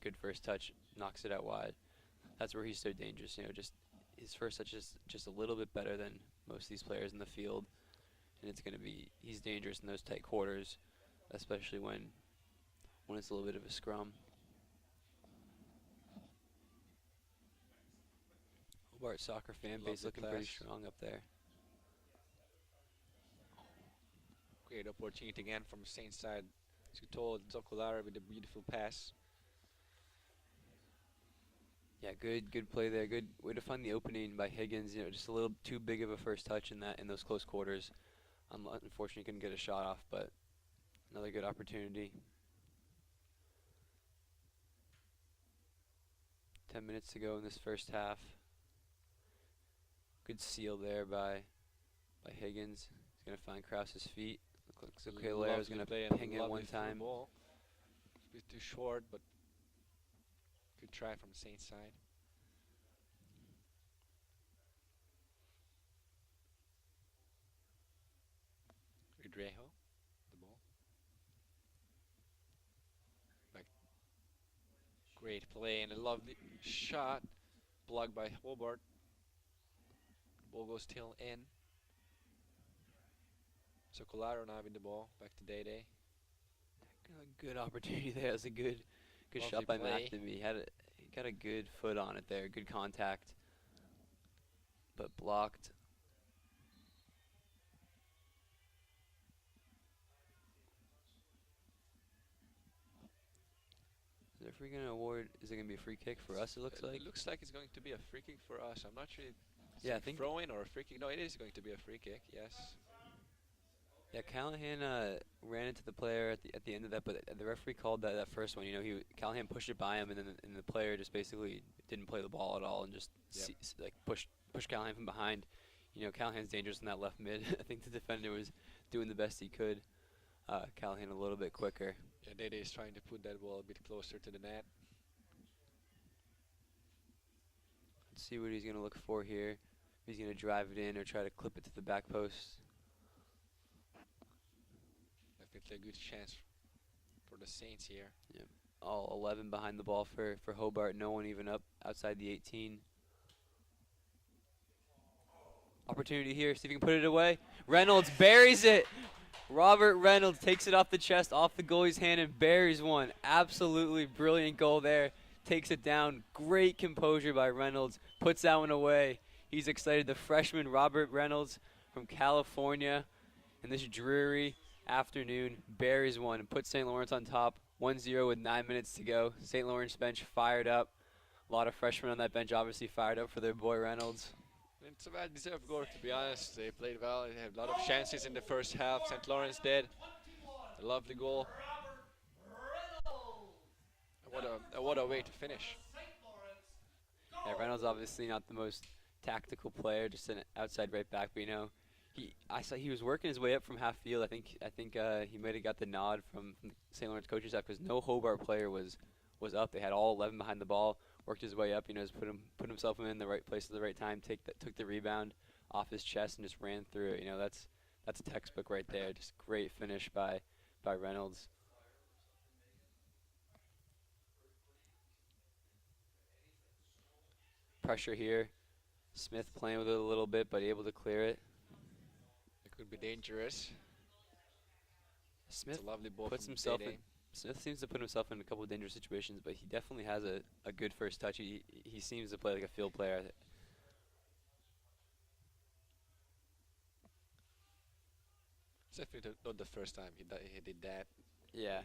good first touch, knocks it out wide. That's where he's so dangerous. Just his first touch is just a little bit better than most of these players in the field, and he's dangerous in those tight quarters, especially when it's a little bit of a scrum. Hobart soccer fan base looking pretty strong up there. Great opportunity again from Saint side. As you told, Zocolaro with a beautiful pass. Yeah, good play there. Good way to find the opening by Higgins. Just a little too big of a first touch in those close quarters. Unfortunately, couldn't get a shot off, but another good opportunity. 10 minutes to go in this first half. Good seal there by Higgins. He's going to find Krause's feet. Looks like Zocolero is going to ping it one time. Ball. A bit too short, but good try from Saint side. Udrejo, the ball. Back. Great play and a lovely shot. Blocked by Hobart. Ball goes still in. So Colaro now with the ball. Back to Day. Good opportunity there. That's a good Lovely shot by play. McNamee. He got a good foot on it there. Good contact, but blocked. Is there going to award? Is it going to be a free kick for us? It looks like. It looks like it's going to be a free kick for us. I'm not sure. Yeah, I think. Throw in or a free kick. No, it is going to be a free kick. Yes. Yeah, Callahan ran into the player at the end of that, but the referee called that first one. Callahan pushed it by him, and then the player just basically didn't play the ball at all and just pushed Callahan from behind. Callahan's dangerous in that left mid. I think the defender was doing the best he could. Callahan a little bit quicker. Yeah, Dede is trying to put that ball a bit closer to the net. Let's see what he's going to look for here. If he's going to drive it in or try to clip it to the back post. Definitely a good chance for the Saints here. Yep. All 11 behind the ball for Hobart. No one even up outside the 18. Opportunity here. See if he can put it away. Reynolds buries it. Robert Reynolds takes it off the chest, off the goalie's hand, and buries one. Absolutely brilliant goal there. Takes it down. Great composure by Reynolds. Puts that one away. He's excited. The freshman Robert Reynolds from California in this dreary afternoon buries one and puts St. Lawrence on top. 1-0 with 9 minutes to go. St. Lawrence bench fired up. A lot of freshmen on that bench obviously fired up for their boy Reynolds. It's a well-deserved goal, to be honest. They played well. They had a lot of chances in the first half. St. Lawrence did. A lovely goal. What a way to finish. Yeah, Reynolds obviously not the most tactical player, just an outside right back, but I saw he was working his way up from half field. I think he might have got the nod from the St. Lawrence coaching staff because no Hobart player was up. They had all 11 behind the ball. Worked his way up, just put himself in the right place at the right time. Took the rebound off his chest and just ran through it. That's a textbook right there. Just great finish by Reynolds. Pressure here. Smith playing with it a little bit, but able to clear it. It could be dangerous. Smith It's a lovely ball puts from himself Day-Day. in. Smith seems to put himself in a couple of dangerous situations, but he definitely has a good first touch. He seems to play like a field player. It's definitely not the first time he did that. Yeah,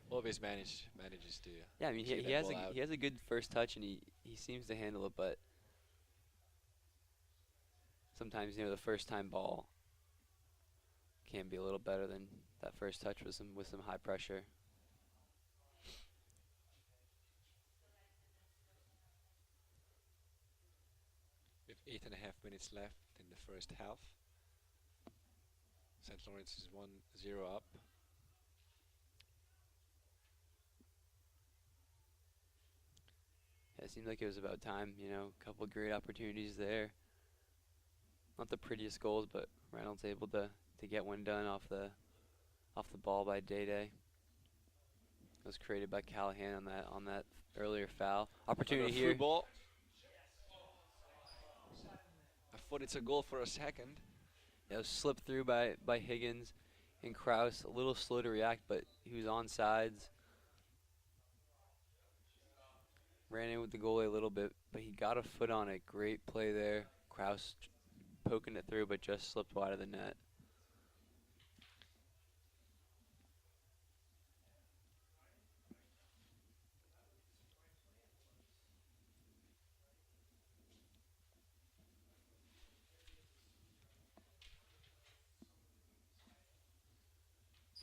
Always manages to. yeah. I mean, see he that has ball out. he has a good first touch, and he seems to handle it. But sometimes the first time ball can be a little better than that first touch with some high pressure. With 8.5 minutes left in the first half. St. Lawrence is 1-0 up. Yeah, it seemed like it was about time. A couple of great opportunities there. Not the prettiest goals, but Reynolds able to get one done off the ball by Day-Day. It was created by Callahan on that earlier foul. Opportunity Another here. through ball. I thought it's a goal for a second. It was slipped through by Higgins and Kraus. A little slow to react, but he was on sides. Ran in with the goalie a little bit, but he got a foot on it. Great play there. Kraus poking it through, but just slipped wide of the net.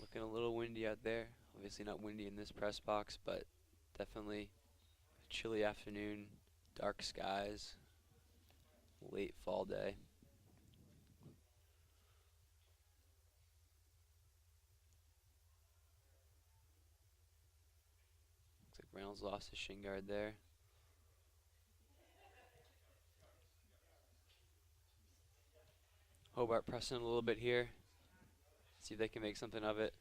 Looking a little windy out there. Obviously not windy in this press box, but definitely a chilly afternoon, dark skies, late fall day. Looks like Reynolds lost his shin guard there. Hobart pressing a little bit here. See if they can make something of it.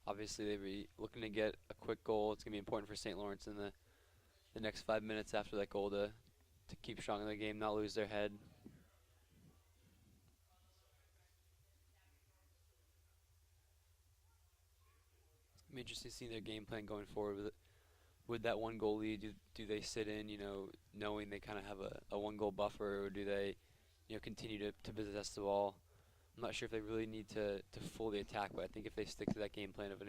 Obviously, they'll be looking to get a quick goal. It's going to be important for St. Lawrence in the next 5 minutes after that goal to keep strong in the game, not lose their head. I'm interested to see their game plan going forward with that one goal lead. Do they sit in, knowing they kind of have a one goal buffer, or do they, continue to possess the ball? I'm not sure if they really need to fully attack, but I think if they stick to that game plan of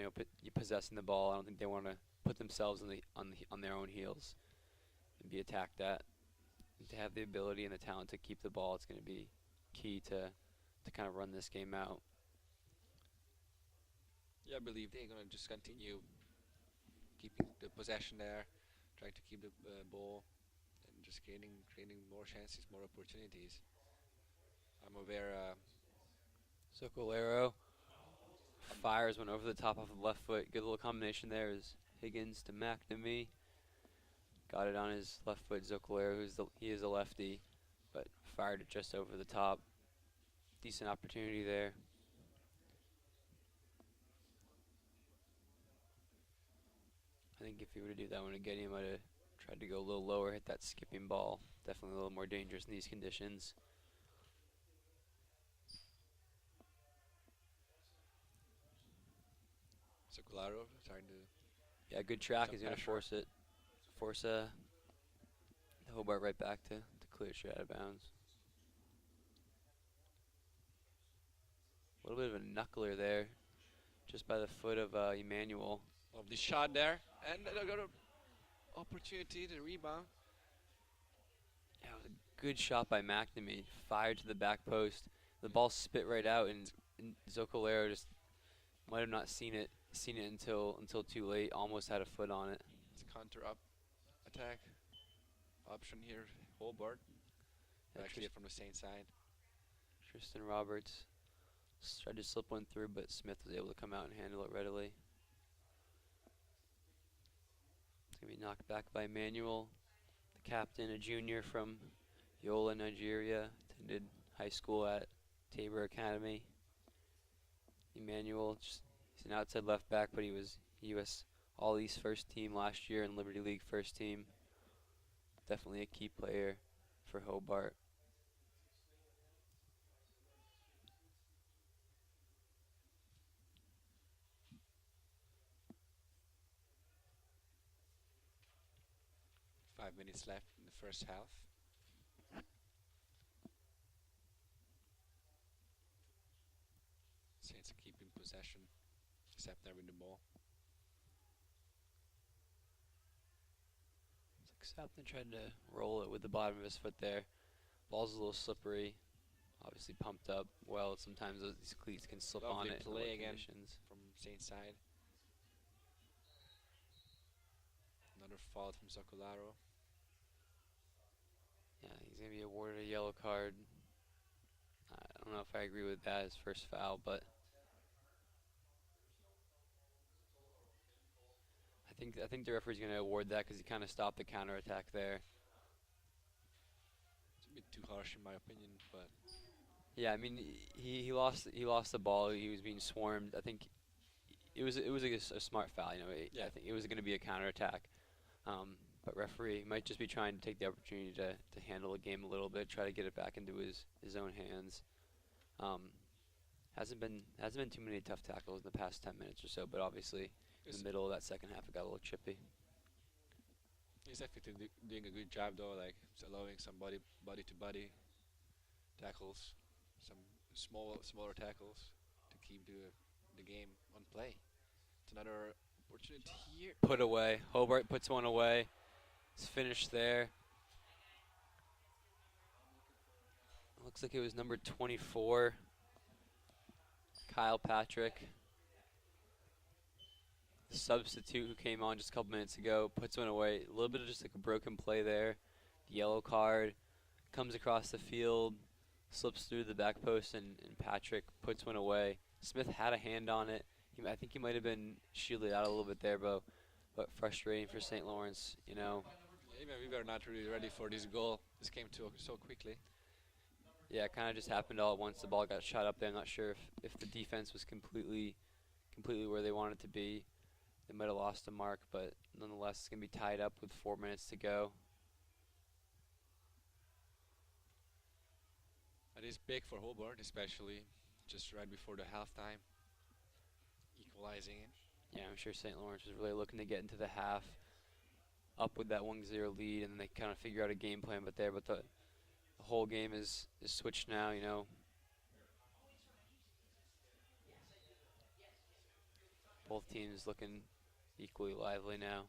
possessing the ball, I don't think they want to put themselves on their own heels and be attacked at. And to have the ability and the talent to keep the ball, it's going to be key to kind of run this game out. Yeah, I believe they're gonna just continue keeping the possession there, trying to keep the ball, and just creating more chances, more opportunities. I'm aware. Socolero fires one over the top off the left foot. Good little combination there is Higgins to McNamee. Got it on his left foot. Zocolero, he is a lefty, but fired it just over the top. Decent opportunity there. I think if he were to do that one again, he might have tried to go a little lower, hit that skipping ball. Definitely a little more dangerous in these conditions. Socolaro trying to. Yeah, good track. Some He's going to pressure. force Hobart right back to clear it straight out of bounds. A little bit of a knuckler there, just by the foot of Emmanuel. Of the shot there, and they got an opportunity to rebound. That was a good shot by McNamee. Fired to the back post. The ball spit right out, and Zocolero just might have not seen it until too late. Almost had a foot on it. It's a counter up attack option here. Hobart. Yeah, Actually, from the Saint side. Tristan Roberts tried to slip one through, but Smith was able to come out and handle it readily. It's going to be knocked back by Emmanuel, the captain, a junior from Yola, Nigeria, attended high school at Tabor Academy. Emmanuel, he's an outside left back, but he was U.S. All-East first team last year and Liberty League first team. Definitely a key player for Hobart. Five minutes left in the first half. Saints are keeping possession, except they're with the ball. Sapton tried to roll it with the bottom of his foot there. Ball's a little slippery. Obviously pumped up well. Sometimes these cleats can slip Lovely on it. play in again conditions. from Saint side. Another foul from Zocolaro. Yeah, he's going to be awarded a yellow card. I don't know if I agree with that, his first foul, but I think the referee's going to award that because he kind of stopped the counterattack there. It's a bit too harsh in my opinion, but Yeah, I mean he lost the ball. He was being swarmed. I think it was a smart foul. You know, yeah. I think it was going to be a counterattack. But referee might just be trying to take the opportunity to handle the game a little bit, try to get it back into his own hands. Hasn't been too many tough tackles in the past 10 minutes or so, but obviously in the middle of that second half it got a little chippy. he's definitely doing a good job though, like allowing some body to body tackles, some smaller tackles to keep the game on play. It's another opportunity here. Put away. Hobart puts one away. It's finished there. Looks like it was number 24, Kyle Patrick. The substitute who came on just a couple minutes ago puts one away. A little bit of just like a broken play there. The yellow card comes across the field, slips through the back post, and Patrick puts one away. Smith had a hand on it. I think he might have been shielded out a little bit there, but frustrating for St. Lawrence, you know. Even we were not really ready for this goal. This came so quickly. Yeah, it kind of just happened all at once. The ball got shot up there. I'm not sure if the defense was completely where they wanted to be. They might have lost the mark, but nonetheless, it's going to be tied up with 4 minutes to go. That is big for Hobart, especially just right before the halftime, equalizing it. Yeah, I'm sure St. Lawrence was really looking to get into the half, up with that 1-0 lead, and then they kind of figure out a game plan. But the whole game is switched now, you know. Both teams looking equally lively now.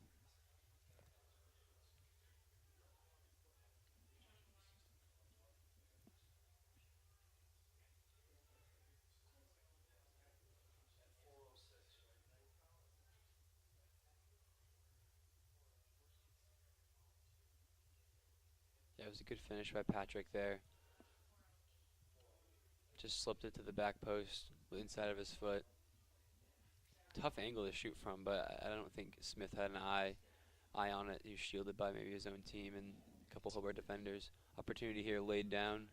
Yeah, it was a good finish by Patrick there. Just slipped it to the back post inside of his foot. Tough angle to shoot from, but I don't think Smith had an eye on it. He was shielded by maybe his own team and a couple Hobart defenders. Opportunity here laid down.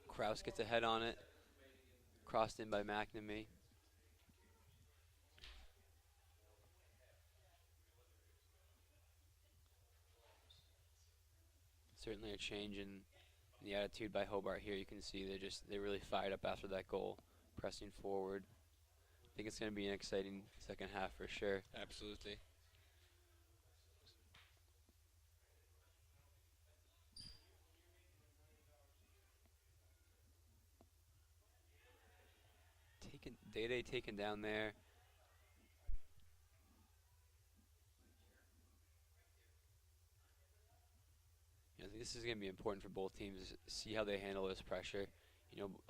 Kraus gets a head on it. Crossed in by McNamee. Certainly a change in the attitude by Hobart here. You can see they really fired up after that goal, pressing forward. I think it's going to be an exciting second half for sure. Absolutely. Day taken down there. I think this is going to be important for both teams to see how they handle this pressure.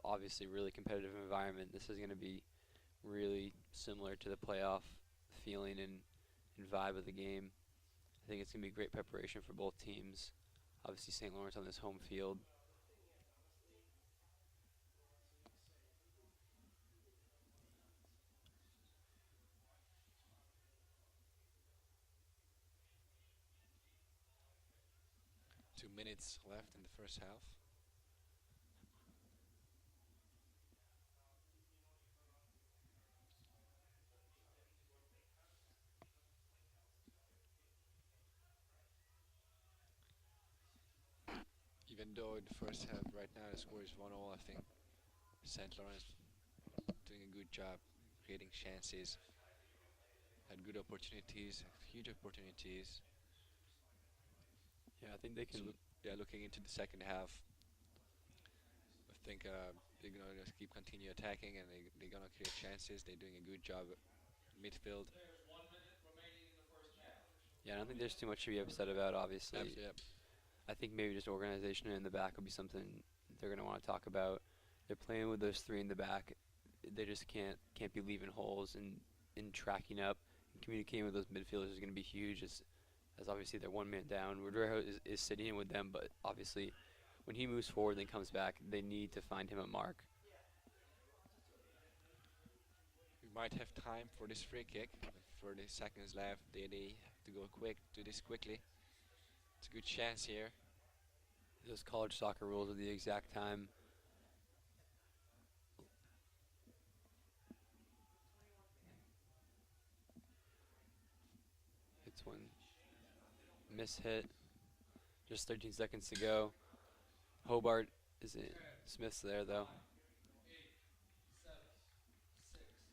Obviously, really competitive environment. This is going to be really similar to the playoff feeling and vibe of the game. I think it's going to be great preparation for both teams. Obviously, St. Lawrence on this home field. 2 minutes left in the first half. Even though in the first half right now the score is 1-0, I think St. Lawrence doing a good job creating chances, had good opportunities, huge opportunities. Yeah, I think they So can. looking into the second half, I think they're gonna just continue attacking and they're gonna create chances. They're doing a good job at midfield. Yeah, I don't think there's too much to be upset about. Obviously, Yep. I think maybe just organization in the back will be something they're going to want to talk about. They're playing with those three in the back. They just can't be leaving holes and tracking up and communicating with those midfielders is going to be huge. As obviously they're one man down. Rodrigo is sitting in with them, but obviously when he moves forward and comes back, they need to find him a mark. We might have time for this free kick. 30 seconds left. They have to go quick. Do this quickly. It's a good chance here. Those college soccer rules are the exact time. It's one miss hit. Just 13 seconds to go. Hobart is in. Smith's there though.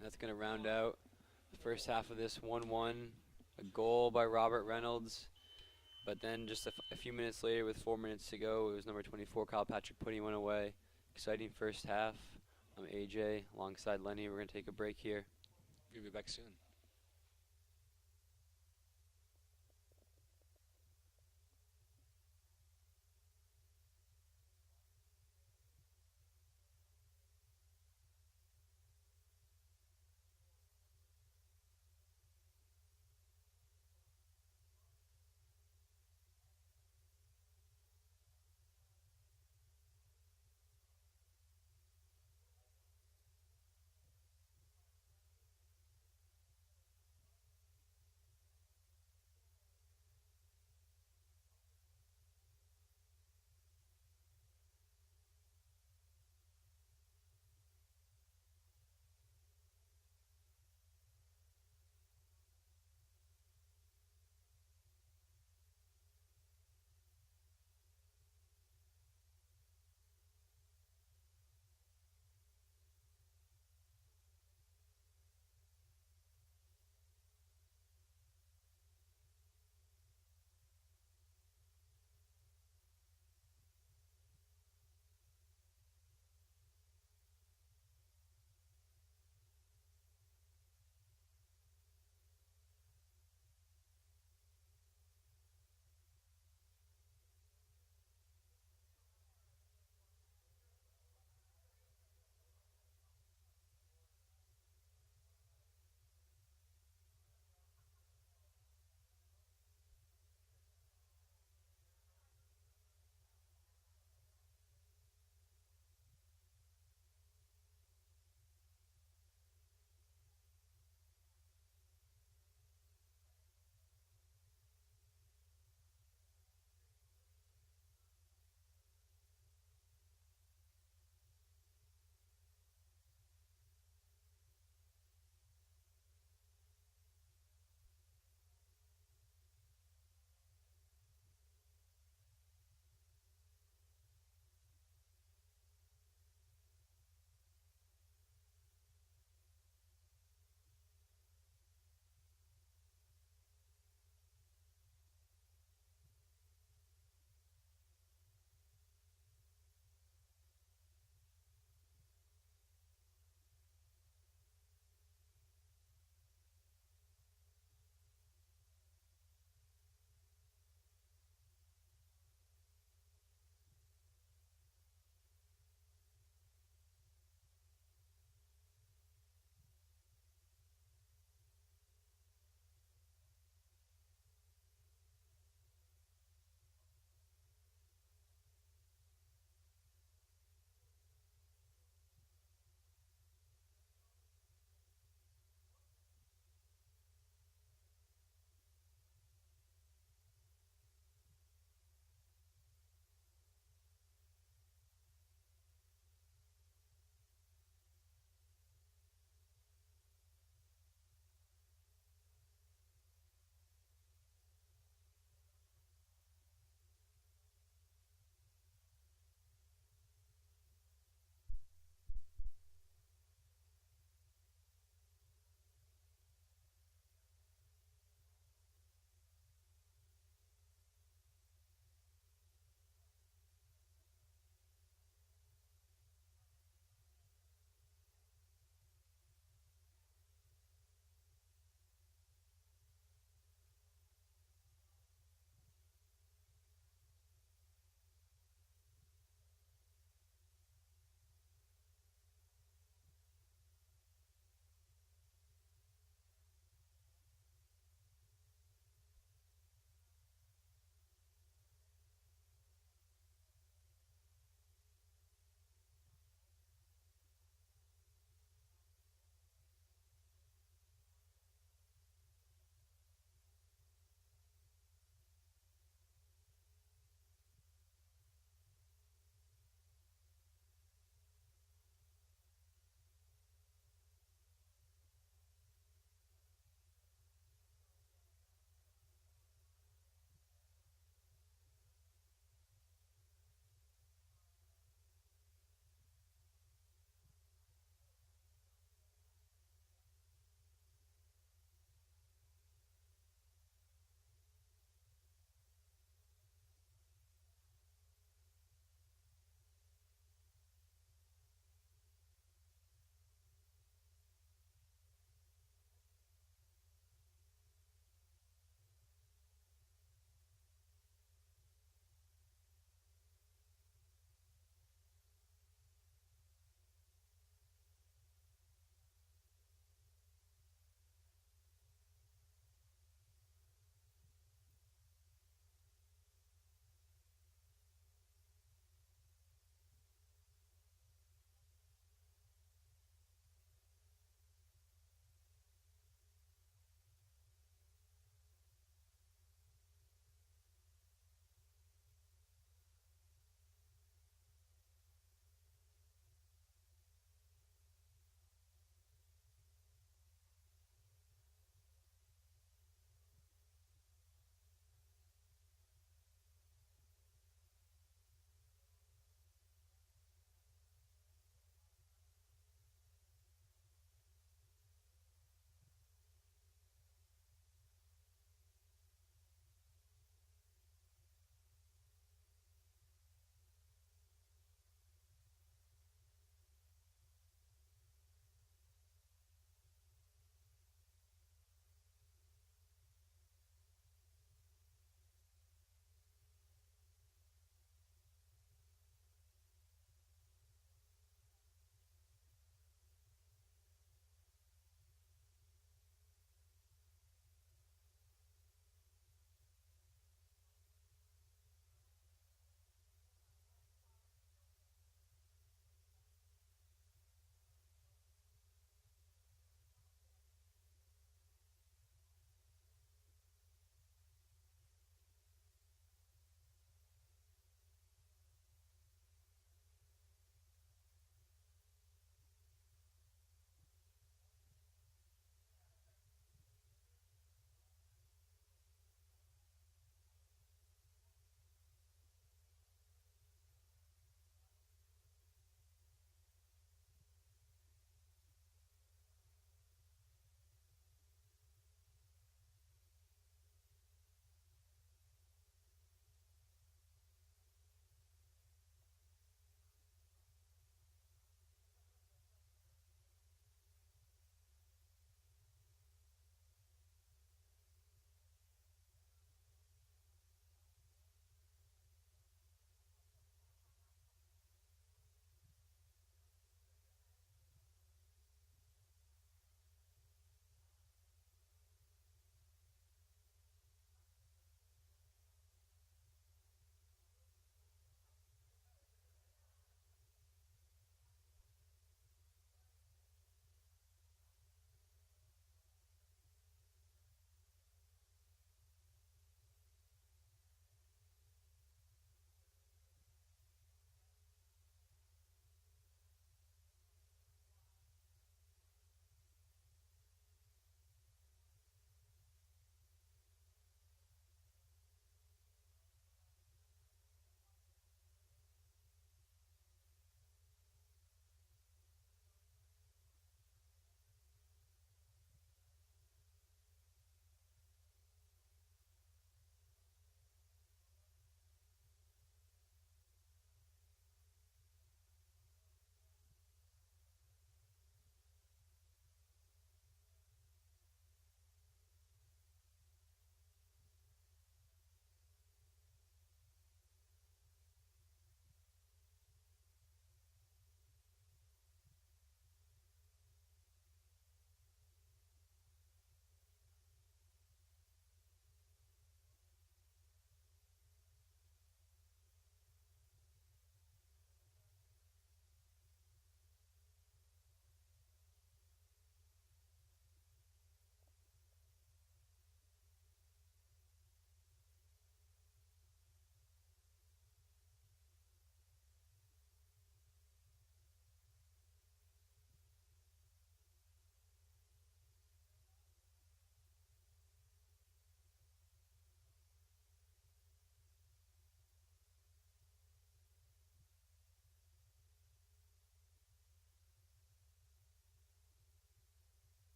That's going to round out the first half of this 1-1. A goal by Robert Reynolds. But then just a few minutes later with 4 minutes to go, it was number 24, Kyle Patrick, putting one away. Exciting first half. I'm AJ alongside Lenny. We're going to take a break here. We'll be back soon.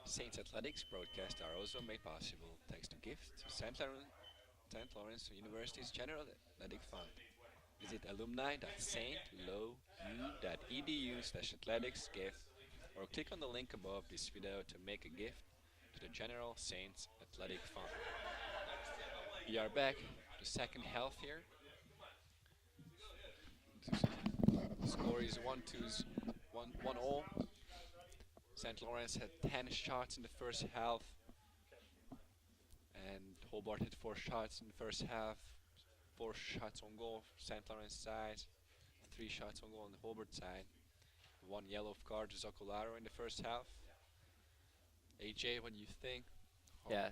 Saints Athletics broadcasts are also made possible thanks to gifts to St. Lawrence University's General Athletic Fund. Visit alumni.stlou.edu/athletics gift or click on the link above this video to make a gift to the General Saints Athletic Fund. We are back to second half here. The score is 1 all. St. Lawrence had 10 shots in the first half, and Hobart had 4 shots in the first half. 4 shots on goal St. Lawrence side, 3 shots on goal on the Hobart side. 1 yellow card to Zocolaro in the first half. AJ, what do you think? Yeah,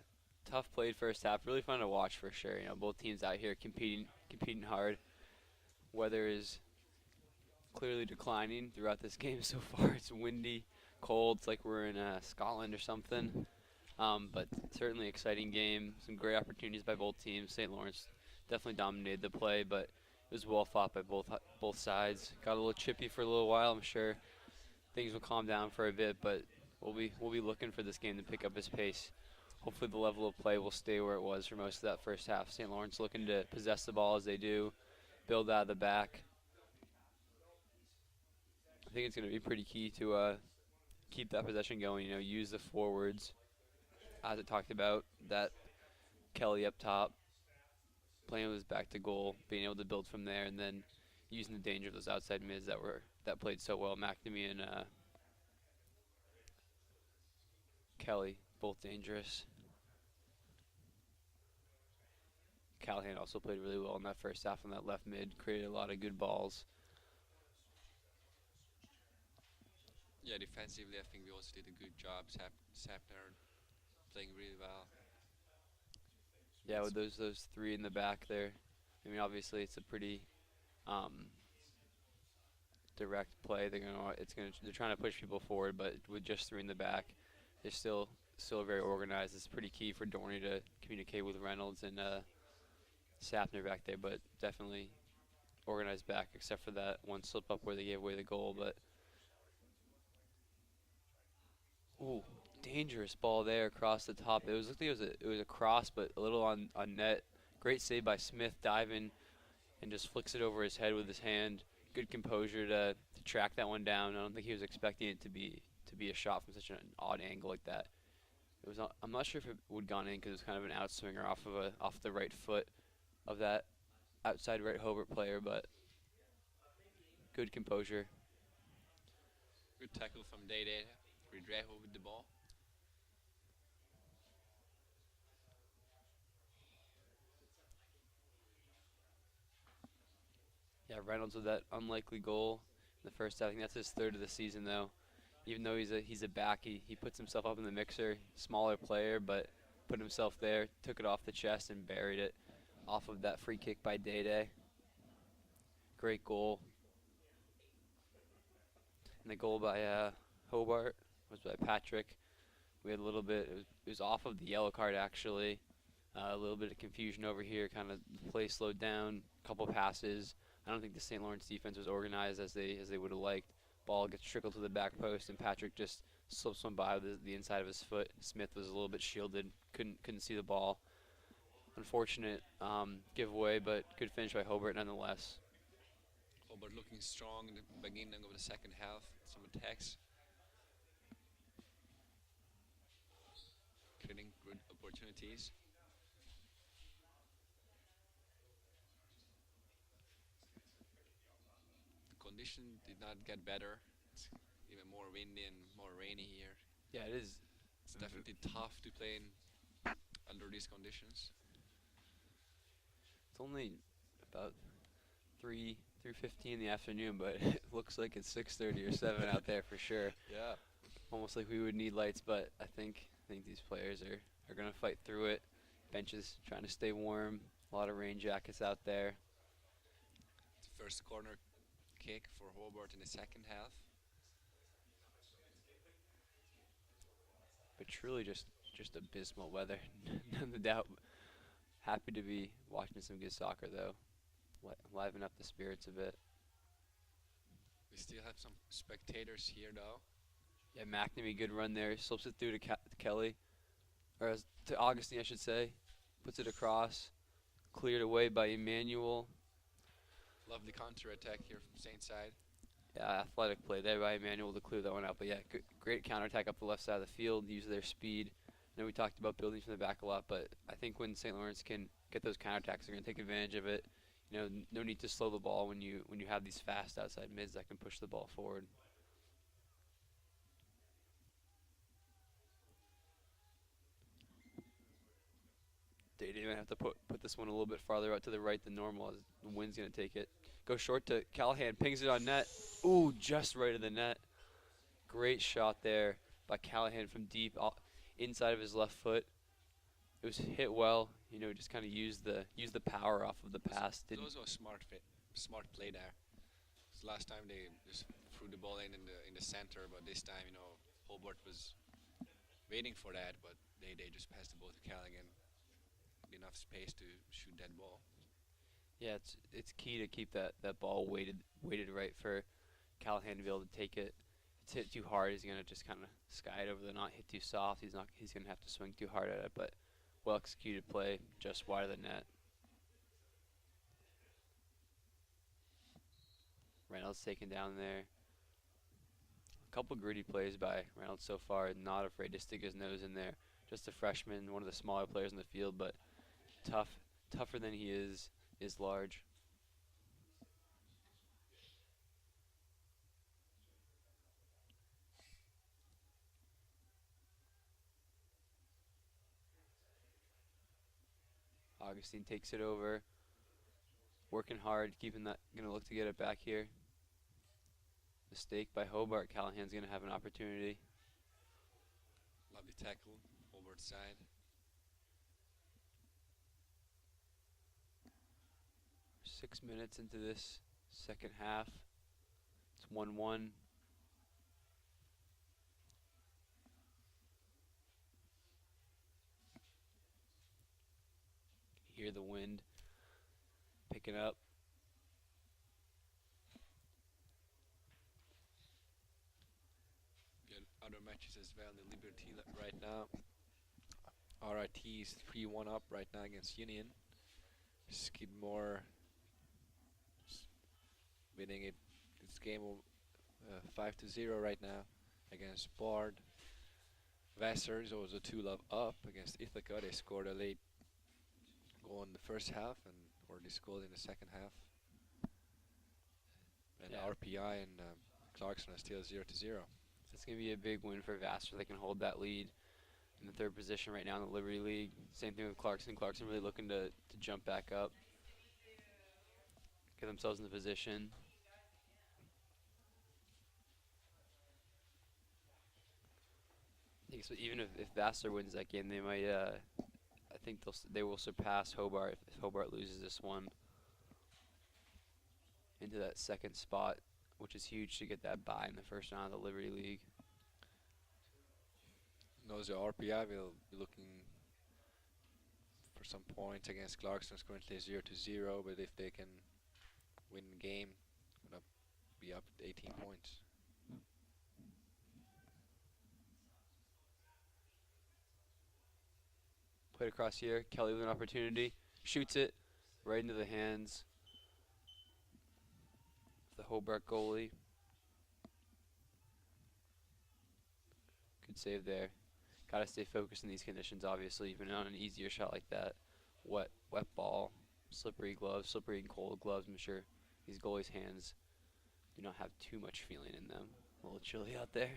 tough played first half. Really fun to watch for sure. You know, both teams out here competing hard. Weather is clearly declining throughout this game so far. It's windy, cold. It's like we're in Scotland or something. But certainly exciting game. Some great opportunities by both teams. St. Lawrence definitely dominated the play, but it was well fought by both sides. Got a little chippy for a little while. I'm sure things will calm down for a bit, but we'll be looking for this game to pick up its pace. Hopefully the level of play will stay where it was for most of that first half. St. Lawrence looking to possess the ball as they do, build out of the back. I think it's going to be pretty key to keep that possession going. You know, use the forwards, as I talked about, that Kelly up top, playing with his back to goal, being able to build from there, and then using the danger of those outside mids that played so well. McNamee and Kelly, both dangerous. Callahan also played really well in that first half on that left mid, created a lot of good balls. Yeah, defensively, I think we also did a good job. Sapner playing really well. Yeah, with those 3 in the back there. I mean, obviously it's a pretty direct play. They're trying to push people forward, but with just 3 in the back, they're still very organized. It's pretty key for Dorney to communicate with Reynolds and Sapner back there, but definitely organized back, except for that one slip up where they gave away the goal. But ooh, dangerous ball there across the top. It looked like it was a cross, but a little on net. Great save by Smith, diving and just flicks it over his head with his hand. Good composure to track that one down. I don't think he was expecting it to be a shot from such an odd angle like that. It was. I'm not sure if it would gone in because it was kind of an outswinger off the right foot of that outside right Hobart player, but good composure. Good tackle from Dede. Redrejo with the ball. Yeah, Reynolds with that unlikely goal in the first half. I think that's his 3rd of the season though. Even though he's a back, he puts himself up in the mixer. Smaller player, but put himself there, took it off the chest and buried it off of that free kick by Dede. Great goal. And the goal by Hobart was by Patrick. We had a little bit, it was off of the yellow card actually. A little bit of confusion over here, kind of the play slowed down, couple passes. I don't think the St. Lawrence defense was organized as they would have liked. Ball gets trickled to the back post, and Patrick just slips one by with the inside of his foot. Smith was a little bit shielded, couldn't see the ball. Unfortunate giveaway, but good finish by Hobart nonetheless. Hobart looking strong in the beginning of the second half. Some attacks. Creating good opportunities. The condition did not get better. It's even more windy and more rainy here. Yeah, it is. It's definitely tough to play under these conditions. It's only about 3:15 in the afternoon, but it looks like it's 6:30 or 7 out there for sure. Yeah. Almost like we would need lights, but I think these players are going to fight through it. Benches trying to stay warm. A lot of rain jackets out there. It's the first corner kick for Hobart in the second half. But truly just abysmal weather, none of doubt. Happy to be watching some good soccer though. Liven up the spirits a bit. We still have some spectators here though. Yeah, McNamee, good run there. Slips it through to Kelly, or to Augustine, I should say. Puts it across. Cleared away by Emmanuel. Lovely counter attack here from Saint side. Yeah, athletic play there by Emmanuel to clear that one out. But yeah, great counterattack up the left side of the field. Use their speed. I know we talked about building from the back a lot, but I think when St. Lawrence can get those counterattacks, they're going to take advantage of it. You know, no need to slow the ball when you have these fast outside mids that can push the ball forward. They didn't have to put this one a little bit farther out to the right than normal, as the wind's going to take it. Go short to Callahan, pings it on net. Ooh, just right of the net. Great shot there by Callahan from deep inside of his left foot. It was hit well. You know, just kind of used the power off of the pass. It was a smart play there. So last time they just threw the ball in the center, but this time, you know, Hobart was waiting for that, but they just passed the ball to Callahan. Enough space to shoot that ball. Yeah, it's key to keep that ball weighted right for Callahan to be able to take it. If it's hit too hard, he's gonna just kind of sky it over the knot. Hit too soft, he's gonna have to swing too hard at it. But well executed play, just wide of the net. Reynolds taken down there. A couple gritty plays by Reynolds so far. Not afraid to stick his nose in there. Just a freshman, one of the smaller players in the field, but tougher than he is large. Augustine takes it over, working hard, gonna look to get it back here. Mistake by Hobart. Callahan's gonna have an opportunity. Lovely tackle, Hobart side. 6 minutes into this second half. It's 1-1. Hear the wind picking up. Good other matches as well. The Liberty right now. RIT is 3-1 up right now against Union. Skidmore winning this game 5-0 right now against Bard. Vassar is also 2-love up against Ithaca. They scored a late goal in the first half and already scored in the second half. And Yeah. RPI and Clarkson are still 0-0. It's going to be a big win for Vassar. They can hold that lead in the third position right now in the Liberty League. Same thing with Clarkson. Clarkson really looking to jump back up, get themselves in the position. I think so. Even if Vassar wins that game, they might. I think they will surpass Hobart if Hobart loses this one into that second spot, which is huge to get that bye in the first round of the Liberty League. Knows the RPI will be looking for some points against Clarkson. It's currently 0-0, but if they can win the game, gonna be up 18 points. Played across here. Kelly with an opportunity. Shoots it right into the hands of the Hobart goalie. Good save there. Got to stay focused in these conditions, obviously, even on an easier shot like that. Wet ball, slippery gloves, slippery and cold gloves. I'm sure these goalies' hands do not have too much feeling in them. A little chilly out there.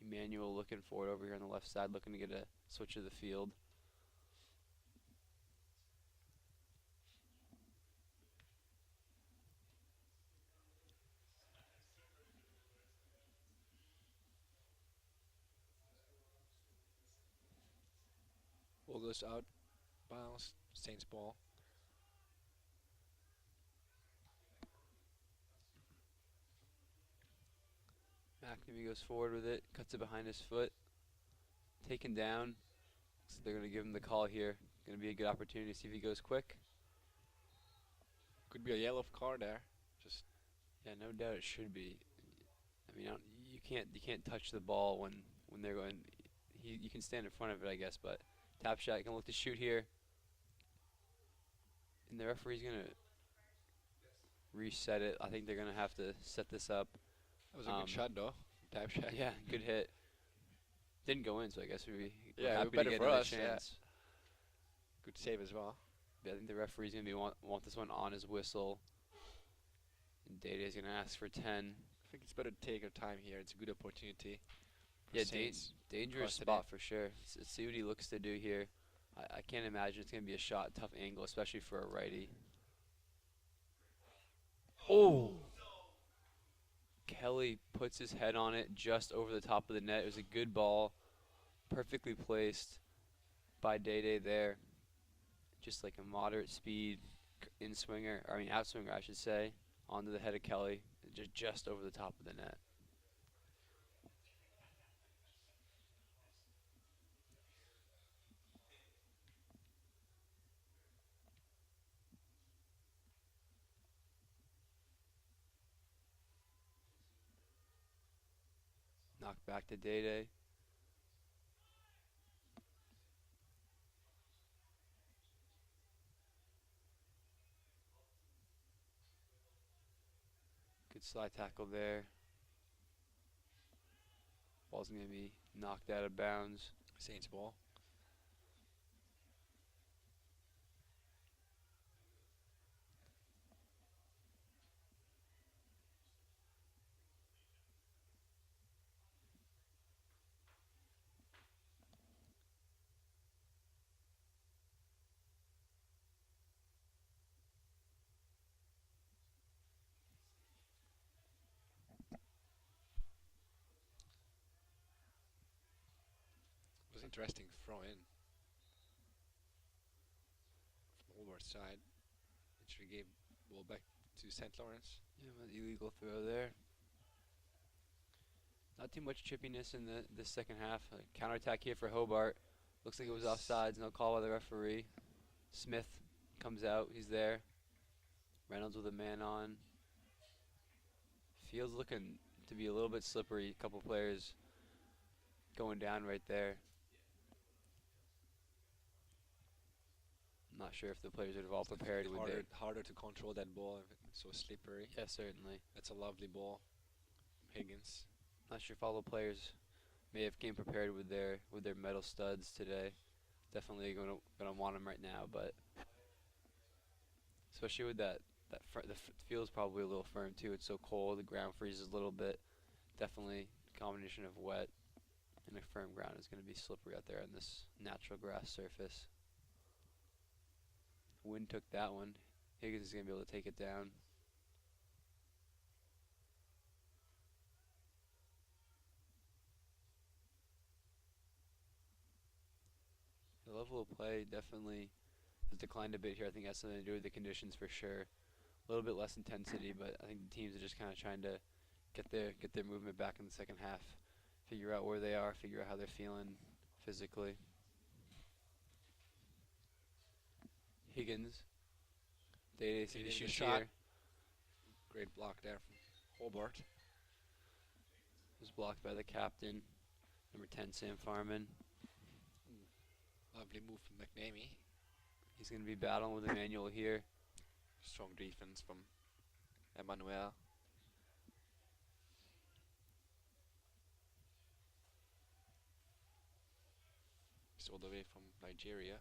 Emmanuel looking forward over here on the left side, looking to get a switch of the field. Ball goes out, bounce, Saints ball. McNamee goes forward with it, cuts it behind his foot. Taken down. So they're going to give him the call here. Going to be a good opportunity to see if he goes quick. Could be a yellow card there. Just Yeah, no doubt it should be. I mean, you can't touch the ball when they're going. You can stand in front of it, I guess, but tap shot. You can look to shoot here, and the referee's gonna reset it. I think they're gonna have to set this up. That was a good shot, though. Tap shot. Yeah, good hit. Didn't go in, so I guess we're Yeah, happy to better get for another us, yeah. chance. Good save as well. But I think the referee's gonna want this one on his whistle. And Day's gonna ask for 10. I think it's better to take our time here. It's a good opportunity. For Yeah, Saints. dangerous across the spot net. for sure. See what he looks to do here. I can't imagine it's gonna be a shot, tough angle, especially for a righty. Oh! Kelly puts his head on it just over the top of the net. It was a good ball, perfectly placed by Day there. Just like a moderate speed outswinger, I should say, onto the head of Kelly, just over the top of the net. Knocked back to Day. Good slide tackle there. Ball's going to be knocked out of bounds. Saints ball. It was interesting throw in from Hobart side. It should gave ball back to St. Lawrence. Yeah, an illegal throw there. Not too much chippiness in the second half. Counterattack here for Hobart. Looks like it was offsides. No call by the referee. Smith comes out. He's there. Reynolds with a man on. Field's looking to be a little bit slippery. A couple players going down right there. I'm not sure if the players are all prepared with their. Harder to control that ball if it's so slippery. Yeah, certainly. That's a lovely ball. Higgins. Not sure if all the players may have came prepared with their metal studs today. Definitely gonna want them right now, but especially with the field's probably a little firm too. It's so cold, the ground freezes a little bit. Definitely a combination of wet and a firm ground is going to be slippery out there on this natural grass surface. Wind took that one. Higgins is going to be able to take it down. The level of play definitely has declined a bit here. I think that's something to do with the conditions for sure. A little bit less intensity, but I think the teams are just kind of trying to get their movement back in the second half, figure out where they are, figure out how they're feeling physically. Higgins. They see the Hitting the shoot shot. here. Great block there from Hobart. Was blocked by the captain, number 10, Sam Farman. Lovely move from McNamee. He's going to be battling with Emmanuel here. Strong defense from Emmanuel. He's all the way from Nigeria.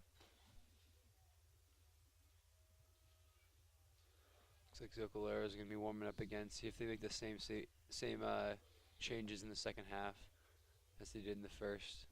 Looks like Zocolero is going to be warming up again. See if they make the same changes in the second half as they did in the first.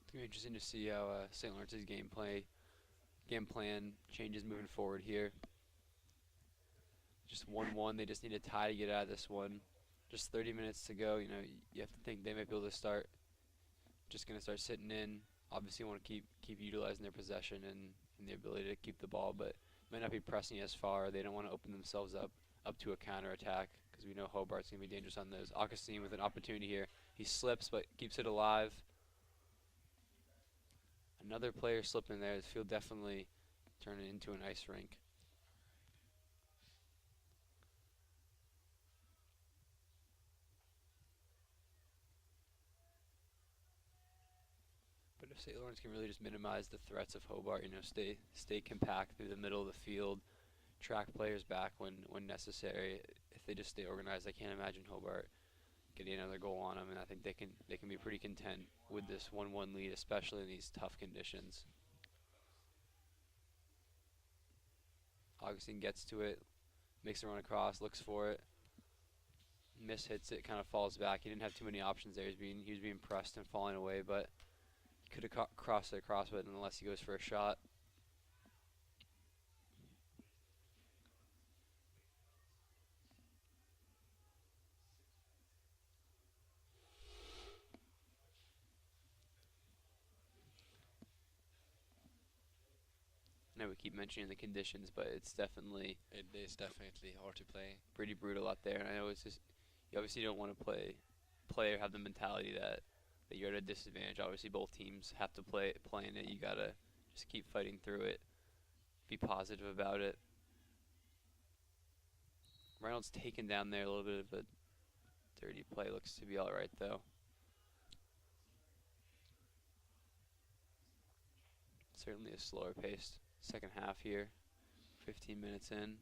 It's going to be interesting to see how St. Lawrence's game plan changes moving forward here. Just 1-1. They just need a tie to get out of this one. Just 30 minutes to go. You have to think they might be able to start. Just gonna start sitting in. Obviously, want to keep utilizing their possession and the ability to keep the ball, but might not be pressing as far. They don't want to open themselves up to a counter attack because we know Hobart's gonna be dangerous on those. Augustine with an opportunity here. He slips but keeps it alive. Another player slipping there. This field definitely turning into an ice rink. But if St. Lawrence can really just minimize the threats of Hobart, stay compact through the middle of the field, track players back when necessary. If they just stay organized, I can't imagine Hobart getting another goal on them, and I think they can be pretty content with this 1-1 lead, especially in these tough conditions. Augustine gets to it, makes a run across, looks for it, hits it, kind of falls back. He didn't have too many options there. He was being pressed and falling away, but could have crossed it across, but unless he goes for a shot. I know we keep mentioning the conditions, but it is definitely hard to play. Pretty brutal out there, and I know it's just you obviously don't want to play or have the mentality that you're at a disadvantage. Obviously, both teams have to play in it. You gotta just keep fighting through it. Be positive about it. Reynolds taken down there, a little bit of a dirty play. Looks to be all right though. Certainly a slower paced second half here. 15 minutes in.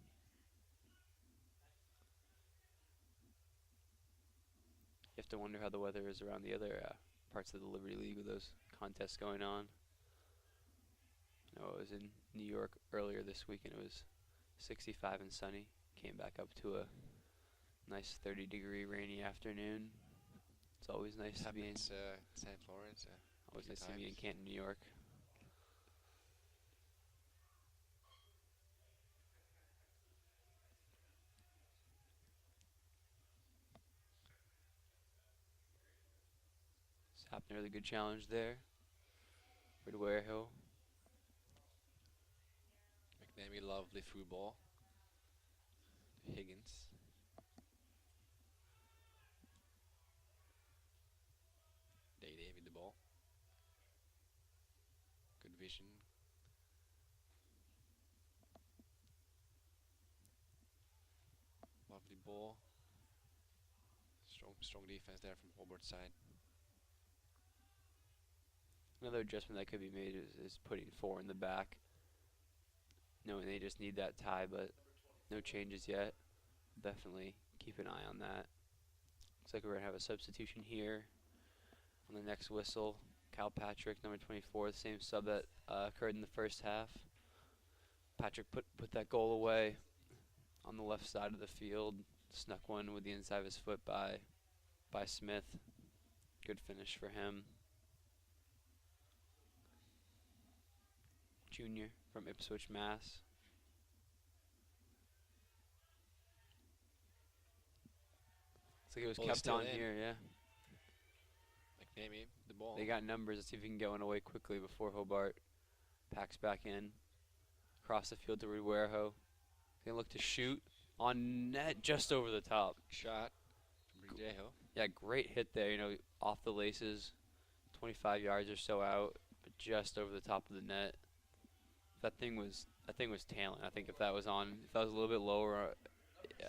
You have to wonder how the weather is around the other parts of the Liberty League with those contests going on. I know I was in New York earlier this week and it was 65 and sunny. Came back up to a nice 30-degree rainy afternoon. It's always nice to be in St. Lawrence. Always nice to be in Canton, New York. Sapner with a good challenge there. For the Warehill. McNamee, lovely through ball. Higgins. Davey the ball. Good vision. Lovely ball. Strong defense there from Hobart's side. Another adjustment that could be made is putting 4 in the back. Knowing they just need that tie, but no changes yet. Definitely keep an eye on that. Looks like we're going to have a substitution here on the next whistle. Kyle Patrick, number 24, the same sub that occurred in the first half. Patrick put that goal away on the left side of the field. Snuck one with the inside of his foot by Smith. Good finish for him. Junior from Ipswich, Mass. Looks like it was kept on here, yeah. McNamee, the ball. They got numbers. Let's see if we can get one away quickly before Hobart packs back in. Across the field to Ruejo. Gonna look to shoot on net, just over the top. Shot from Ruejo. Yeah, great hit there. Off the laces, 25 yards or so out, but just over the top of the net. That thing was tailing. I think if that was a little bit lower,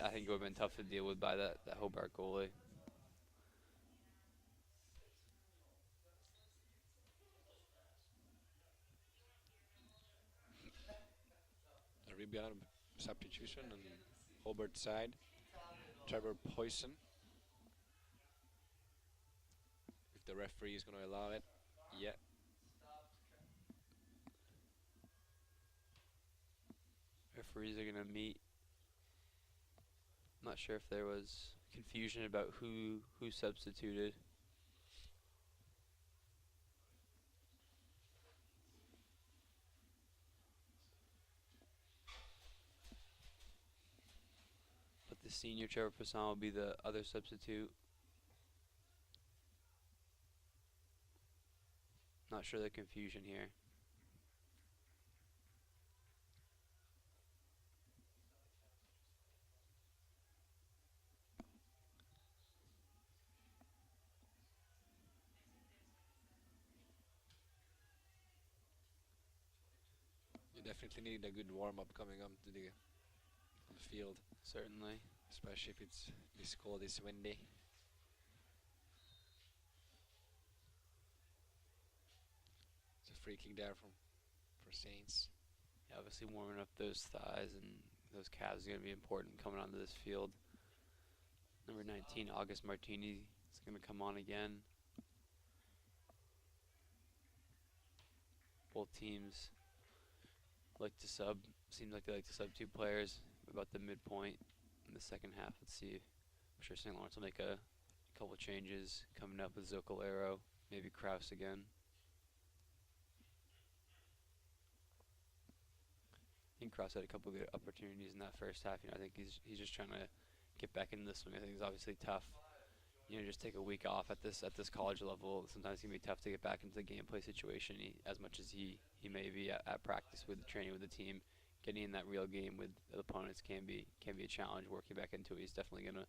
I think it would have been tough to deal with by that Hobart goalie. A rebound substitution on Hobart's side. Trevor Poisson. If the referee is going to allow it, yeah. Referees are going to meet. I'm not sure if there was confusion about who substituted. the senior Trevor Poisson will be the other substitute. Not sure the confusion here. You definitely need a good warm up coming on the field, Certainly. especially if it's this cold, this windy. It's a free kick there for Saints. Yeah, obviously warming up those thighs and those calves is going to be important coming onto this field. Number 19, August Martini, is going to come on again. Both teams seems like they like to sub 2 players about the midpoint in the second half. Let's see. I'm sure St. Lawrence will make a couple changes coming up with Zocolero, maybe Kraus again. I think Kraus had a couple good opportunities in that first half. I think he's just trying to get back into this one. I think it's obviously tough. Just take a week off at this college level. Sometimes it can be tough to get back into the gameplay situation. As much as he may be at practice with the training with the team, getting in that real game with the opponents can be a challenge. Working back into it, he's definitely gonna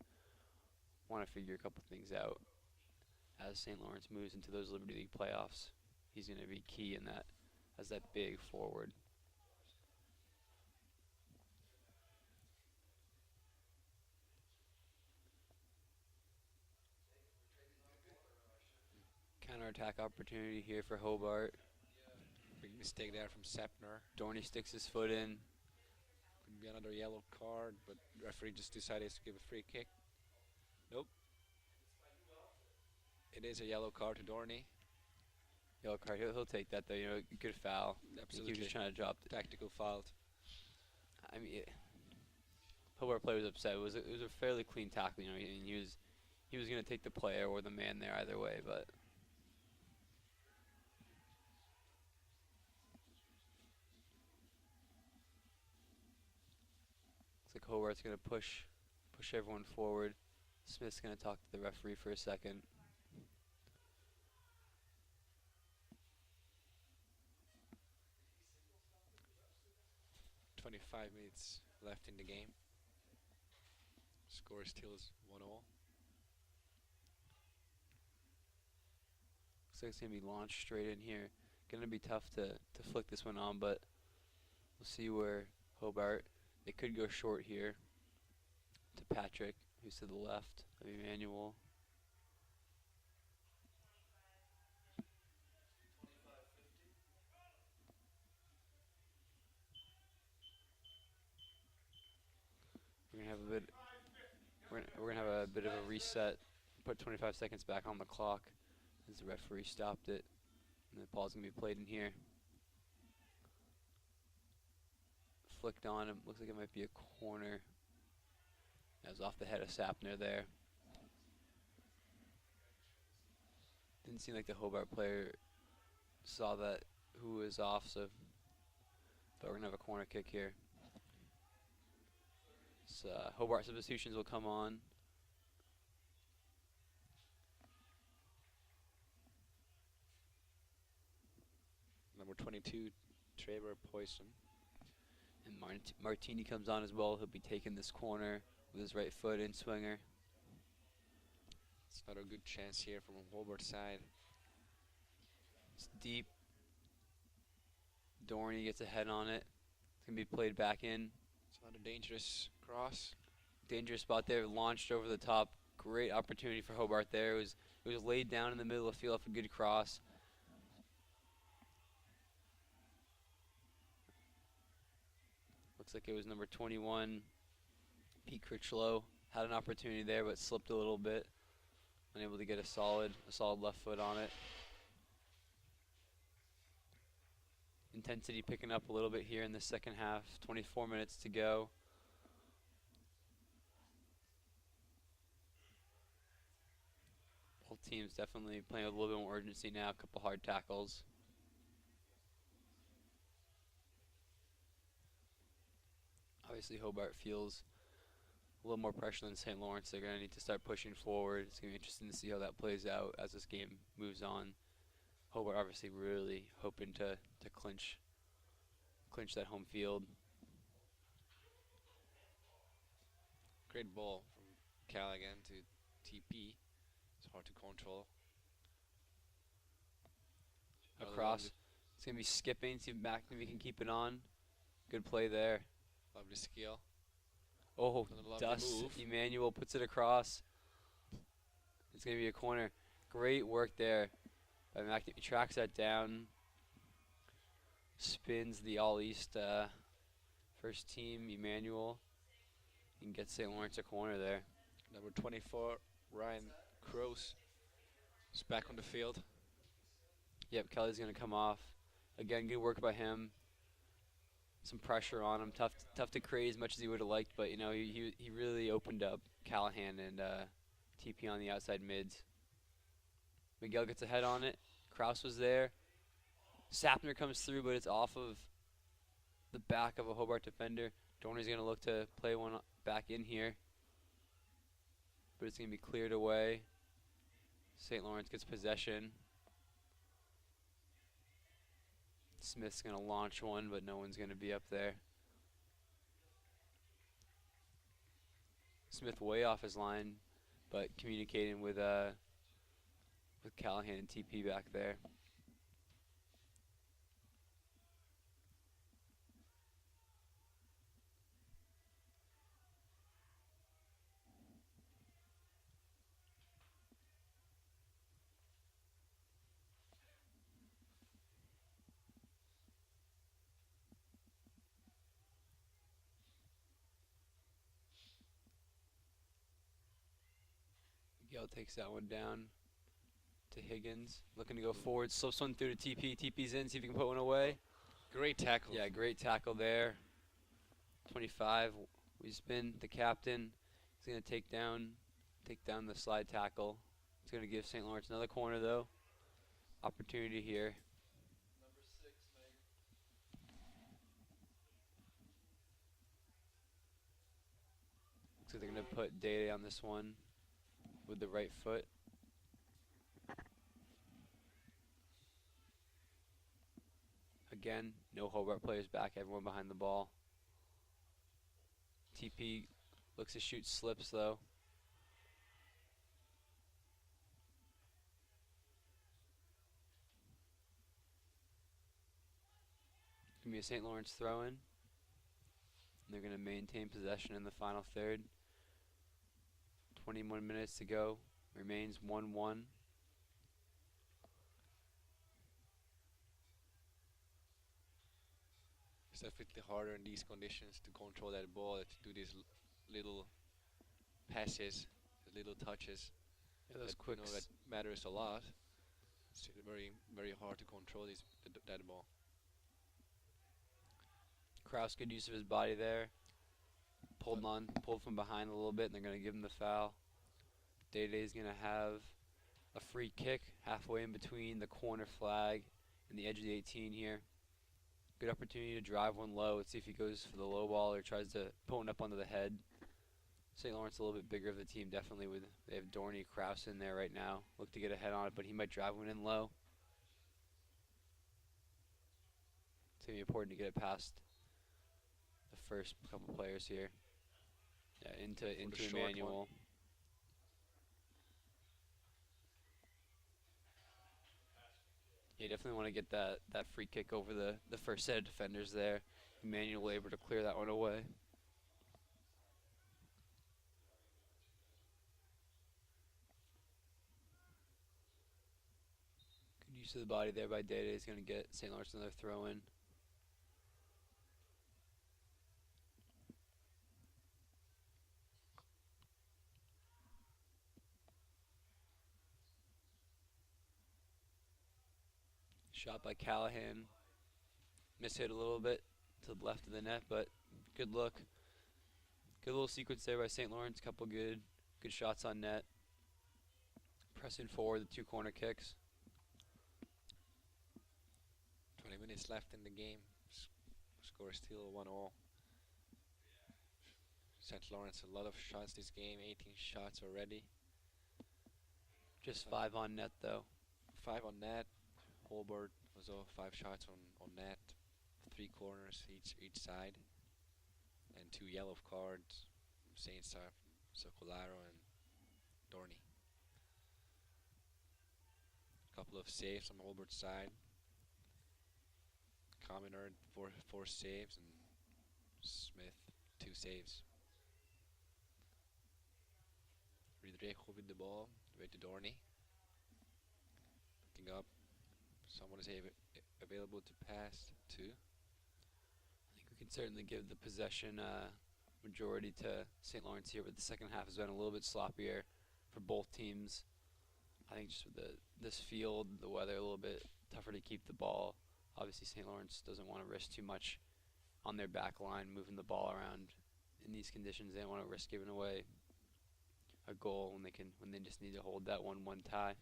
want to figure a couple things out. As St. Lawrence moves into those Liberty League playoffs, he's gonna be key in that as that big forward. Counter-attack opportunity here for Hobart. Big mistake there from Sepner. Dorney sticks his foot in. Could be another yellow card, but the referee just decided to give a free kick. Nope. It is a yellow card to Dorney. Yellow card. He'll take that though. Good foul. Absolutely. He was just trying to drop the Tactical foul. I mean, Hobart player was upset. It was a fairly clean tackle. He was going to take the player or the man there either way, but. Looks like Hobart's going to push everyone forward. Smith's going to talk to the referee for a second. .25 minutes left in the game. Score still is 1-0. Looks like it's going to be launched straight in here. Going to be tough to flick this one on, but we'll see where Hobart. They could go short here to Patrick, who's to the left of Emmanuel. We're gonna have a bit of a reset. Put 25 seconds back on the clock as the referee stopped it, and the ball's gonna be played in here. Flicked on him. Looks like it might be a corner. That was off the head of Sapner there. Didn't seem like the Hobart player saw that who was off, so but we're gonna have a corner kick here. So Hobart substitutions will come on. Number 22, Trevor Poisson. And Martini comes on as well. He'll be taking this corner with his right foot in swinger. It's not a good chance here from Hobart's side. It's deep. Dorney gets a head on it. It's going to be played back in. It's not a dangerous cross. Dangerous spot there. Launched over the top. Great opportunity for Hobart there. It was laid down in the middle of the field off a good cross. Looks like it was number 21, Pete Critchlow. Had an opportunity there, but slipped a little bit. Unable to get a solid left foot on it. Intensity picking up a little bit here in the second half. 24 minutes to go. Both teams definitely playing with a little bit more urgency now. A couple hard tackles. Obviously, Hobart feels a little more pressure than St. Lawrence. They're going to need to start pushing forward. It's going to be interesting to see how that plays out as this game moves on. Hobart obviously really hoping to clinch that home field. Great ball from Callaghan to TP. It's hard to control. Across. It's going to be skipping. See if he can keep it on. Good play there. Lovely skill. Oh, Lovely Dust. move. Emmanuel puts it across. It's going to be a corner. Great work there by McNamee. He tracks that down. Spins the All-East first team, Emmanuel. And gets St. Lawrence a corner there. Number 24, Ryan Kroos, is back on the field. Yep, Kelly's going to come off. Again, good work by him. Some pressure on him. Tough to create as much as he would have liked, but you know he really opened up Callahan and TP on the outside mids. Miguel gets ahead on it. Kraus was there. Sapner comes through, but it's off of the back of a Hobart defender. Dorney's going to look to play one back in here, but it's going to be cleared away. St. Lawrence gets possession. Smith's going to launch one, but no one's going to be up there. Smith way off his line, but communicating with Callahan and TP back there. Miguel takes that one down to Higgins. Looking to go forward. Slips one through to TP. TP's in. See if he can put one away. Great tackle. Yeah, great tackle there. 25. We spin the captain. He's going to take down the slide tackle. He's going to give St. Lawrence another corner though. Opportunity here. Number 6, Meg. So they're going to put Dede on this one with the right foot. Again, no Hobart players back, everyone behind the ball. TP looks to shoot, slips though. Gonna be a St. Lawrence throw-in. And they're gonna maintain possession in the final third. 21 minutes to go. Remains 1-1. It's definitely harder in these conditions to control that ball, to do these little passes, little touches. Yeah, those that, quick. that matters a lot. It's very hard to control that ball. Kraus, good use of his body there. Pulled from behind a little bit, and they're going to give him the foul. Dede's going to have a free kick halfway in between the corner flag and the edge of the 18 here. Good opportunity to drive one low. Let's see if he goes for the low ball or tries to put one up onto the head. St. Lawrence a little bit bigger of the team, definitely. They have Dorney, Kraus in there right now. Look to get a head on it, but he might drive one in low. It's going to be important to get it past the first couple players here. Yeah, into Emmanuel. Yeah, definitely want to get that free kick over the first set of defenders there. Emmanuel able to clear that one away. Good use of the body there by Dede. He's going to get St. Lawrence another throw in. Shot by Callahan. Mishit a little bit to the left of the net, but good look. Good little sequence there by St. Lawrence. Couple good shots on net. Pressing forward the 2 corner kicks. 20 minutes left in the game. Score is still 1-all. St. Lawrence a lot of shots this game, 18 shots already. Just 5 on net though. 5 on net. Hobart also 5 shots on net. 3 corners each side. And 2 yellow cards. Saints are Socolaro and Dorney. Couple of saves on Hobart's side. Commoner four saves and Smith 2 saves. Ridrejo with the ball, way to Dorney. Looking up, someone is available to pass to. I think we can certainly give the possession majority to St. Lawrence here, but the second half has been a little bit sloppier for both teams. I think just with this field, the weather, a little bit tougher to keep the ball. Obviously, St. Lawrence doesn't want to risk too much on their back line, moving the ball around in these conditions. They don't want to risk giving away a goal when they just need to hold that 1-1 tie.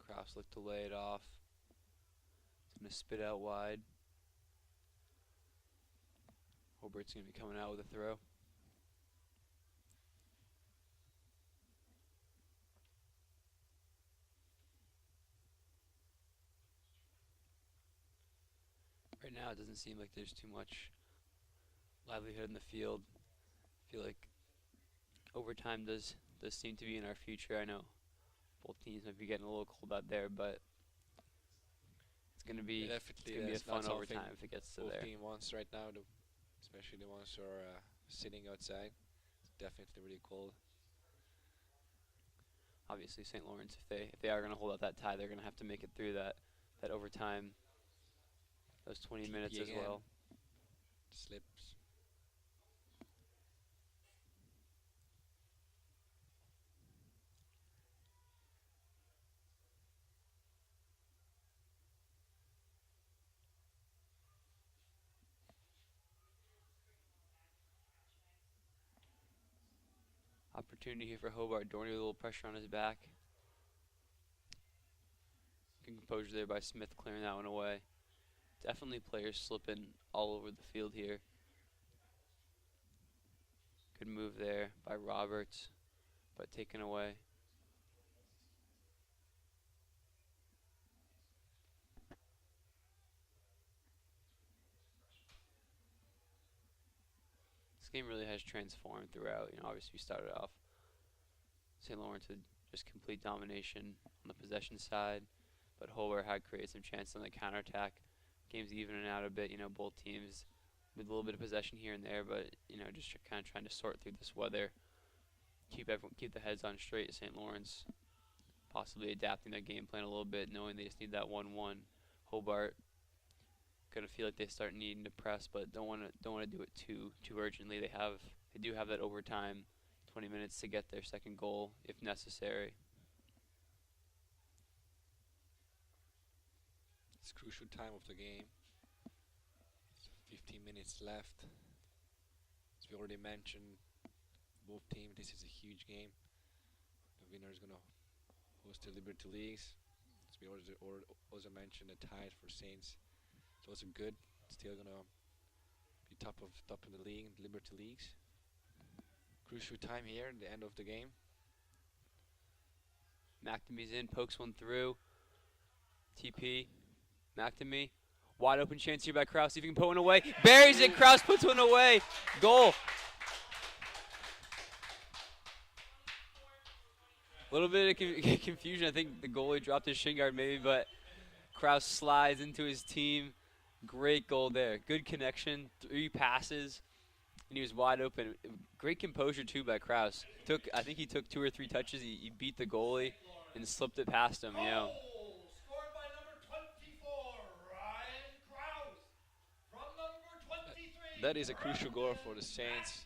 Kraus looked to lay it off. He's going to spit out wide. Hobart's going to be coming out with a throw. Right now it doesn't seem like there's too much livelihood in the field. I feel like overtime does seem to be in our future. I know both teams might be getting a little cold out there, but it's going to be a fun overtime if it gets to there. Both team wants right now, especially the ones who are sitting outside. It's definitely really cold. Obviously, St. Lawrence, if they are going to hold out that tie, they're going to have to make it through that overtime, those 20 minutes as well. Slips. Opportunity here for Hobart. Dorney with a little pressure on his back. Good composure there by Smith, clearing that one away. Definitely players slipping all over the field here. Good move there by Roberts, but taken away. This game really has transformed throughout. Obviously we started off St. Lawrence with just complete domination on the possession side, but Hobart had created some chances on the counterattack. Game's evening out a bit, both teams with a little bit of possession here and there, but just kind of trying to sort through this weather, keep the heads on straight. St. Lawrence possibly adapting their game plan a little bit, knowing they just need that 1-1. Hobart gonna feel like they start needing to press, but don't want to do it too urgently. They do have that overtime, 20 minutes to get their second goal if necessary. It's crucial time of the game. 15 minutes left. As we already mentioned, both teams, this is a huge game. The winner is going to host the Liberty Leagues. As we also mentioned, a tie for Saints. It's also good. Still going to be top of the league, Liberty Leagues. Crucial time here, the end of the game. McNamee's in, pokes one through. TP. McNamee. Wide open chance here by Kraus. See if he can put one away. Buries it. Kraus puts one away. Goal. A little bit of confusion. I think the goalie dropped his shin guard maybe, but Kraus slides into his team. Great goal there. Good connection. 3 passes, and he was wide open. Great composure too by Kraus. I think he took 2 or 3 touches. He beat the goalie and slipped it past him. Scored by number 24, Ryan Kraus. From number 23. That is a crucial goal for the Saints.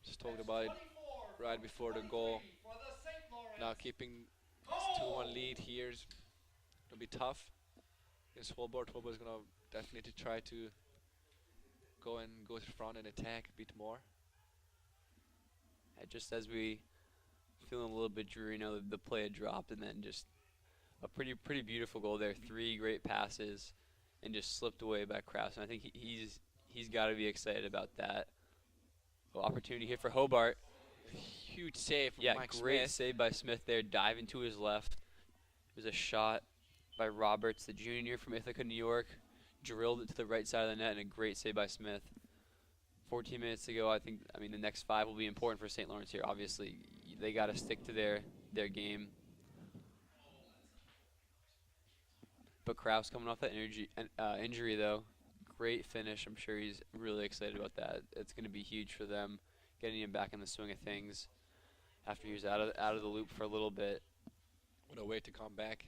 Just talked about it right before the goal. Now keeping this 2-1 lead here is going to be tough. Against Hobart. Hobart is going to definitely try to go to front and attack a bit more. Just as we feeling a little bit dreary. The play had dropped, and then just a pretty beautiful goal there. 3 great passes, and just slipped away by Kraus. And I think he's got to be excited about that. Opportunity here for Hobart. Huge save from Yeah, Mike great Smith. save by Smith there, diving to his left. It was a shot by Roberts, the junior from Ithaca, New York. Drilled it to the right side of the net, and a great save by Smith. 14 minutes to go. I mean, the next 5 will be important for St. Lawrence here. Obviously, they got to stick to their game. But Kraus coming off that injury, though. Great finish. I'm sure he's really excited about that. It's going to be huge for them, getting him back in the swing of things after he was out of the loop for a little bit. What a way to come back.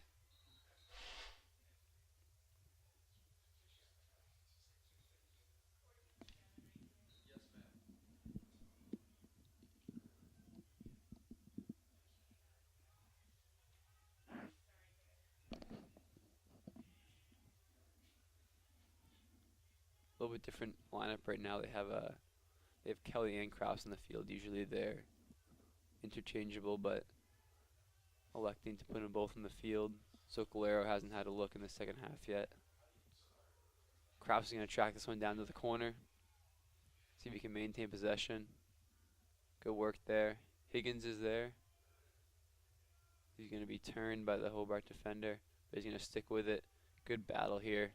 A little bit different lineup right now. They have Kelly and Kraus in the field. Usually they're interchangeable, but electing to put them both in the field. So Calero hasn't had a look in the second half yet. Kraus is going to track this one down to the corner. See if he can maintain possession. Good work there. Higgins is there. He's going to be turned by the Hobart defender, but he's going to stick with it. Good battle here.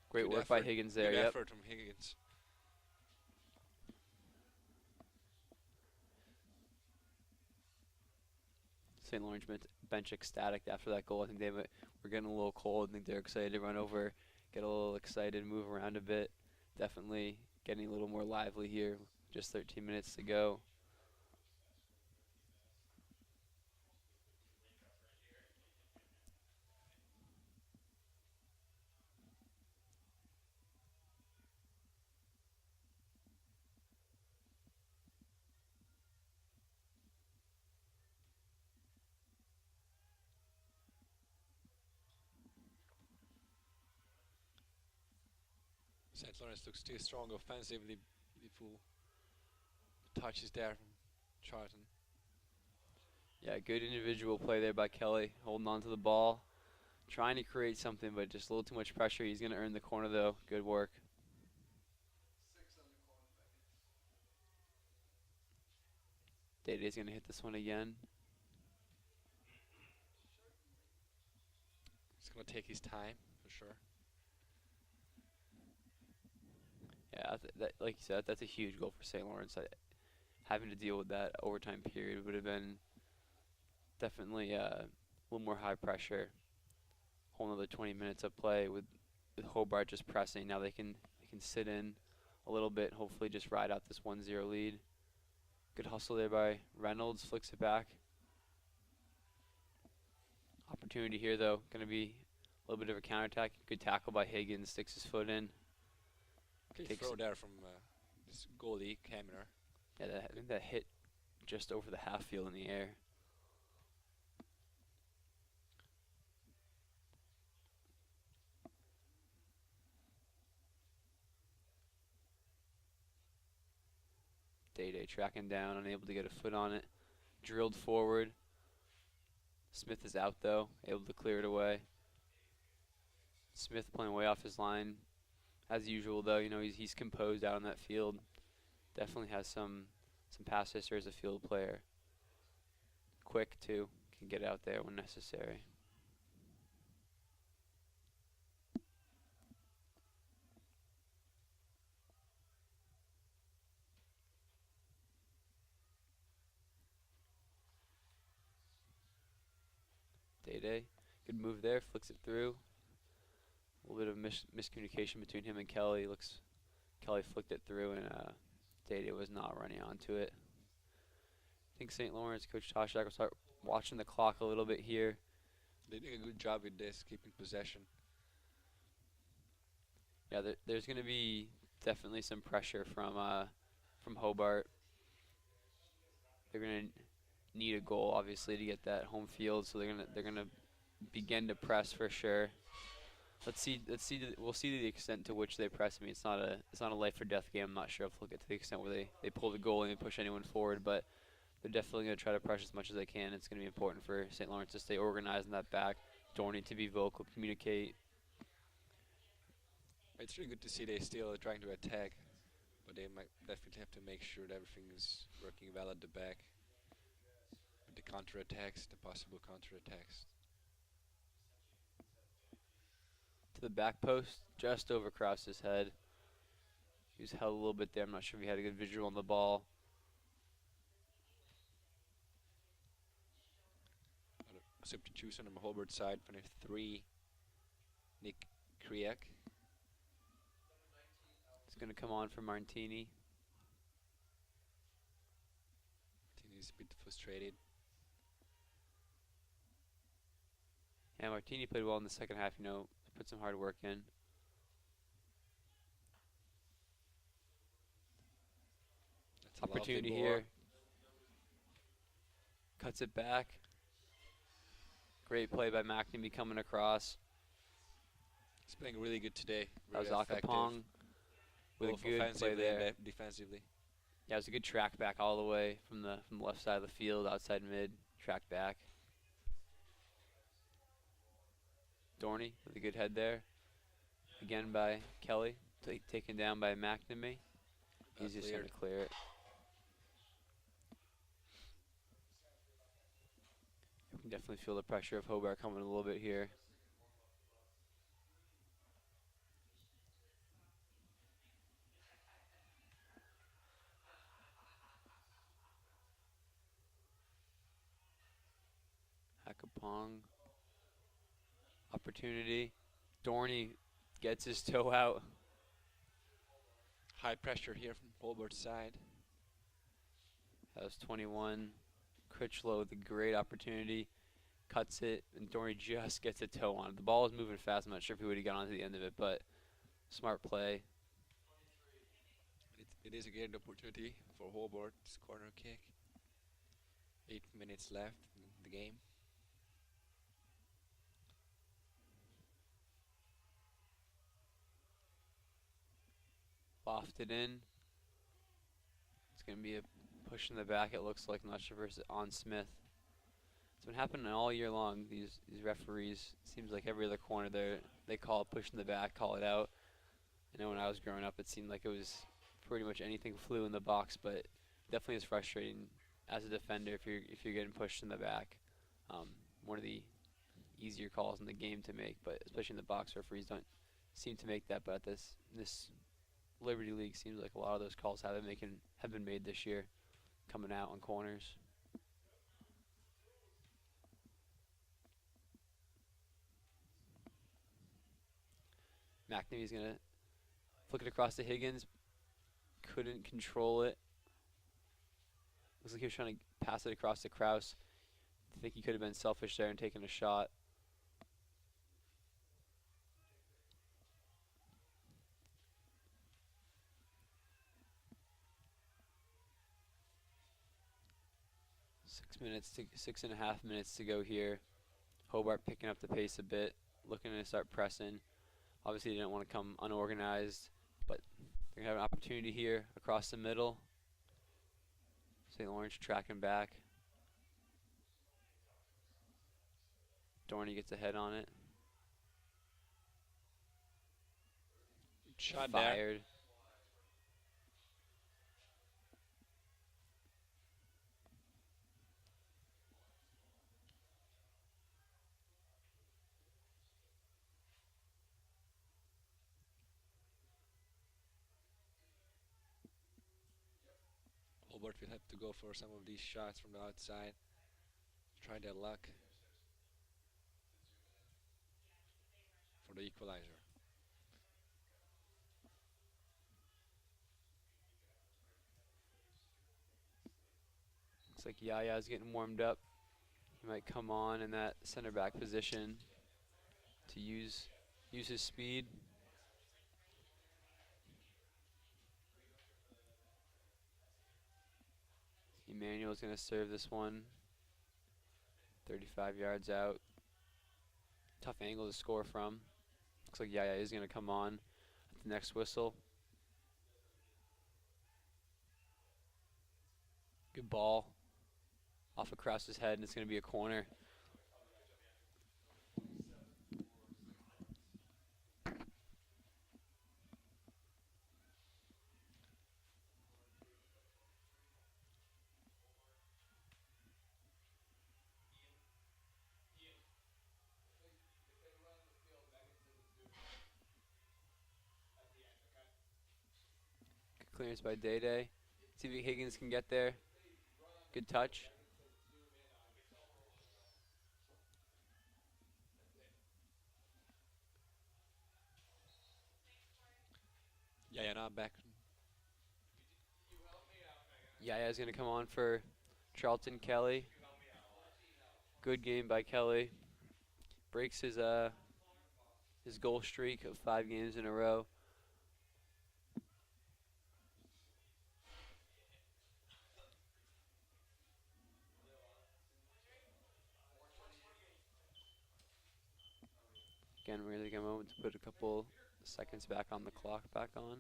Great Good work by effort. Higgins there. Good Yep. effort from Higgins. St. Lawrence bench ecstatic after that goal. I think they were getting a little cold. I think they're excited to run over, get a little excited, move around a bit. Definitely getting a little more lively here. Just 13 minutes to go. St. Lawrence looks too strong offensively. Beautiful touches there from Charlton. Yeah, good individual play there by Kelly, holding on to the ball, trying to create something, but just a little too much pressure. He's going to earn the corner, though. Good work. Day-Day's going to hit this one again. He's going to take his time, for sure. Yeah, like you said, that's a huge goal for St. Lawrence. Having to deal with that overtime period would have been definitely a little more high pressure. Whole another 20 minutes of play with Hobart just pressing. Now they can sit in a little bit, hopefully just ride out this 1-0 lead. Good hustle there by Reynolds, flicks it back. Opportunity here, though, going to be a little bit of a counterattack. Good tackle by Higgins, sticks his foot in. Good Takes throw it. there from this goalie, Kaminer. Yeah, I think that hit just over the half field in the air. Day-Day tracking down, unable to get a foot on it. Drilled forward. Smith is out, though, able to clear it away. Smith playing way off his line. As usual, though, he's composed out on that field. Definitely has some pass history as a field player. Quick, too. Can get out there when necessary. Day-Day. Good move there. Flicks it through. A little bit of miscommunication between him and Kelly. Kelly flicked it through, and Day-Day was not running onto it. I think St. Lawrence, Coach Toshak will start watching the clock a little bit here. They did a good job with this, keeping possession. Yeah, there's going to be definitely some pressure from Hobart. They're going to need a goal, obviously, to get that home field, so they're gonna begin to press for sure. We'll see the extent to which they press. I mean, it's not a life or death game. I'm not sure if they'll get to the extent where they pull the goal and push anyone forward, but They're definitely going to try to pressure as much as they can. It's going to be important for St. Lawrence to stay organized in that back. Dorney to be vocal, communicate. It's really good to see they still are trying to attack, but they might definitely have to make sure that everything is working well at the back. With the counterattacks, the possible counterattacks. To the back post, just over Krause's head. He was held a little bit there. I'm not sure if he had a good visual on the ball. Substitution on the Hobart side for the 3, Nick Kriak. It's going to come on for Martini. He's a bit frustrated. Yeah, Martini played well in the second half, put some hard work in. That's a lovely Opportunity ball. here. Cuts it back. Great play by McNamee coming across. He's playing really good today. That was Really effective, Akapong with a both good play offensively there. and defensively. Yeah, it was a good track back all the way from the left side of the field, outside mid, track back. Dorney with a good head there. Again by Kelly, taken down by McNamee. He's just going to clear it. You can definitely feel the pressure of Hobart coming a little bit here. Akapong. Opportunity. Dorney gets his toe out. High pressure here from Hobart's side. That was 21. Critchlow with a great opportunity. Cuts it, and Dorney just gets a toe on it. The ball was moving fast. I'm not sure if he would have got onto the end of it, but smart play. It is a great opportunity for Hobart's corner kick. 8 minutes left in the game. Lofted in. It's going to be a push in the back, it looks like. I'm not sure if it's on Smith. It's been happening all year long. These referees, seems like every other corner they call it push in the back, call it out. I know when I was growing up, it seemed like it was pretty much anything flew in the box, but definitely is frustrating as a defender if you're getting pushed in the back. One of the easier calls in the game to make, but especially in the box, referees don't seem to make that. But at this Liberty League, seems like a lot of those calls have been made this year, coming out on corners. McNamee's gonna flick it across to Higgins. Couldn't control it. Looks like he was trying to pass it across to Krause. I think he could have been selfish there and taken a shot. Six and a half minutes to go here. Hobart picking up the pace a bit, looking to start pressing. Obviously, they didn't want to come unorganized, but they're going to have an opportunity here across the middle. St. Lawrence tracking back. Dorney gets a head on it. Shot there. Fired. Hobart will have to go for some of these shots from the outside. Try their luck for the equalizer. Looks like Yaya's getting warmed up. He might come on in that center back position to use his speed. Emmanuel's going to serve this one. 35 yards out. Tough angle to score from. Looks like Yaya is going to come on at the next whistle. Good ball. off of Krause's head, and it's going to be a corner. Good clearance by Day. See if Higgins can get there. Good touch. Yeah, not back. Yaya's going to come on for Charlton Kelly. Good game by Kelly. Breaks his goal streak of 5 games in a row. Again, we're going to take a moment to put a couple seconds back on the clock back on.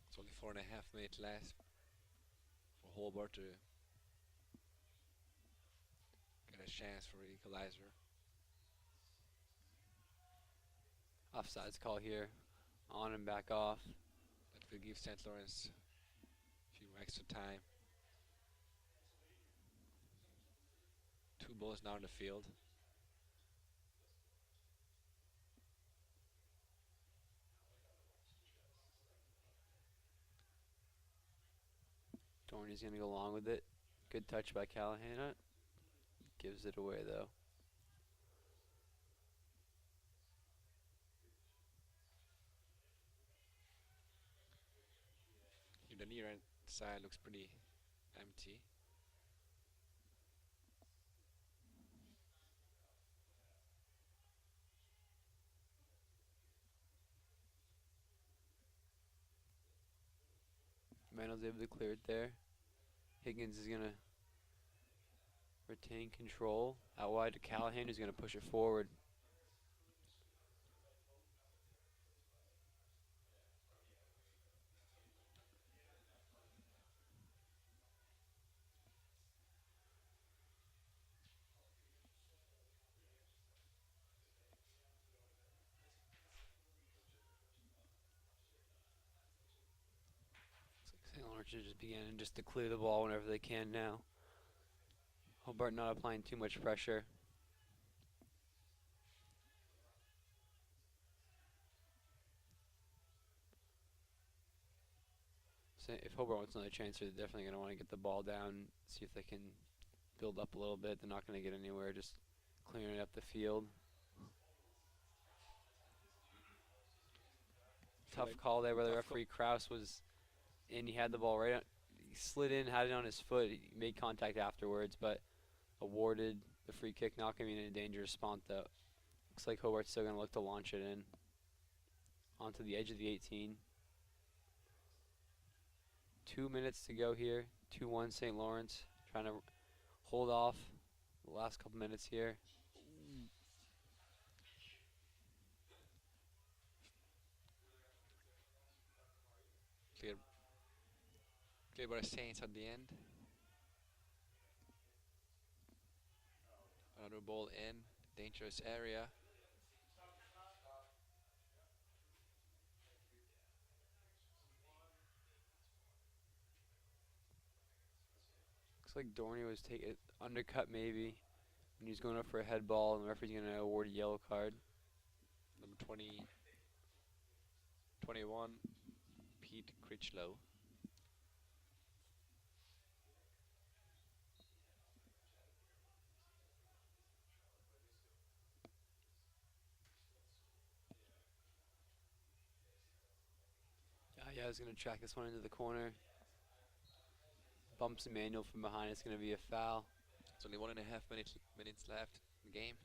It's only 4.5 minutes left for Hobart to get a chance for the equalizer. Offsides call here. On and back off. That will give St. Lawrence a few extra time. 2 balls now in the field. Dorney's going to go along with it. Good touch by Callahan. Gives it away, though. The near end side looks pretty empty. Mandel's able to clear it there. Higgins is going to retain control. Out wide to Callahan, who's going to push it forward. St. Lawrence is just beginning just to clear the ball whenever they can now. Hobart not applying too much pressure. So if Hobart wants another chance, they're definitely going to want to get the ball down, see if they can build up a little bit. They're not going to get anywhere, just clearing it up the field. Tough call there by the referee. Krause was in. He had the ball right on. He slid in, had it on his foot. He made contact afterwards, but awarded the free kick. Not going to be in a dangerous spot, though. Looks like Hobart's still going to look to launch it in. Onto the edge of the 18. 2 minutes to go here. 2-1 St. Lawrence. Trying to hold off the last couple minutes here. Clear by the Saints at the end. Another ball in. Dangerous area. Looks like Dorney was taking undercut maybe. And he's going up for a head ball, and the referee's going to award a yellow card. Number 21, Pete Critchlow. Yeah, he's going to track this one into the corner. Bumps Emmanuel from behind. It's going to be a foul. It's only 1.5 minutes left in the game.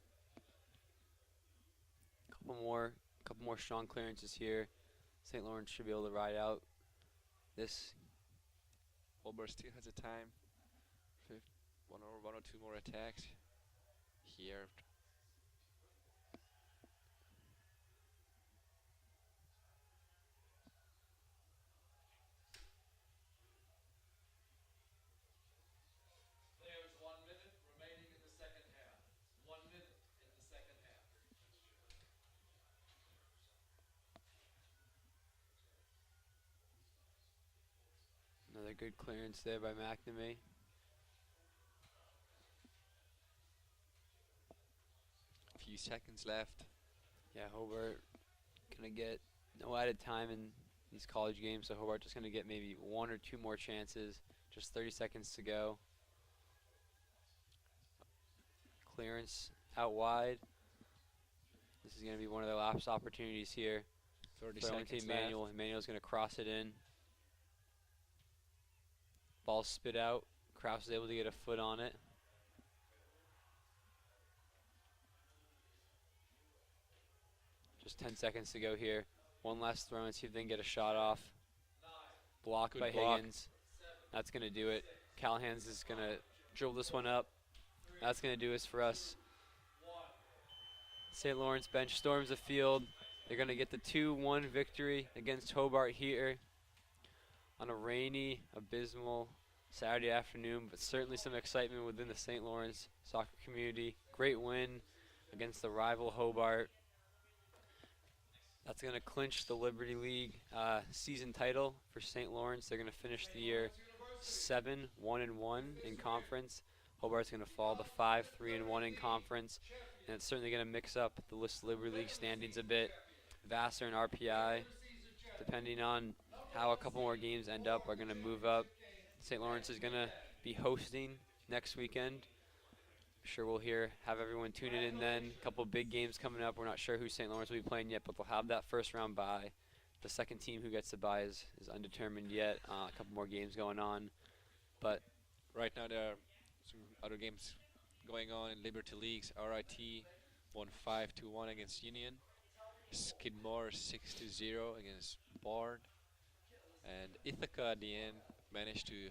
Couple more strong clearances here. St. Lawrence should be able to ride out this. Hobart still has a time. One or two more attacks. Here, A good clearance there by McNamee. A few seconds left. Yeah, Hobart gonna get no added time in these college games, so Hobart just gonna get maybe 1 or 2 more chances. Just 30 seconds to go. Clearance out wide. This is gonna be one of their last opportunities here. 30 Throw into seconds Emmanuel. left. Emmanuel's gonna cross it in. Ball spit out. Kraus is able to get a foot on it. Just 10 seconds to go here. One last throw and see if they can get a shot off. Blocked Good by block. Higgins. That's going to do it. Callahan's is going to dribble this one up. That's going to do us for us. St. Lawrence bench storms the field. They're going to get the 2-1 victory against Hobart here on a rainy, abysmal Saturday afternoon, but certainly some excitement within the St. Lawrence soccer community. Great win against the rival Hobart. That's going to clinch the Liberty League season title for St. Lawrence. They're going to finish the year 7-1-1 in conference. Hobart's going to fall to 5-3-1 in conference, and it's certainly going to mix up the Liberty League standings a bit. Vassar and RPI, depending on how a couple more games end up, are going to move up. St. Lawrence is going to be hosting next weekend. I'm sure we'll have everyone tuning in then. A couple big games coming up. We're not sure who St. Lawrence will be playing yet, but they'll have that first round bye. The second team who gets the bye is undetermined yet. A couple more games going on. But Right now there are some other games going on in Liberty Leagues. RIT won 5-1 against Union. Skidmore 6-0 against Bard. And Ithaca at the end managed to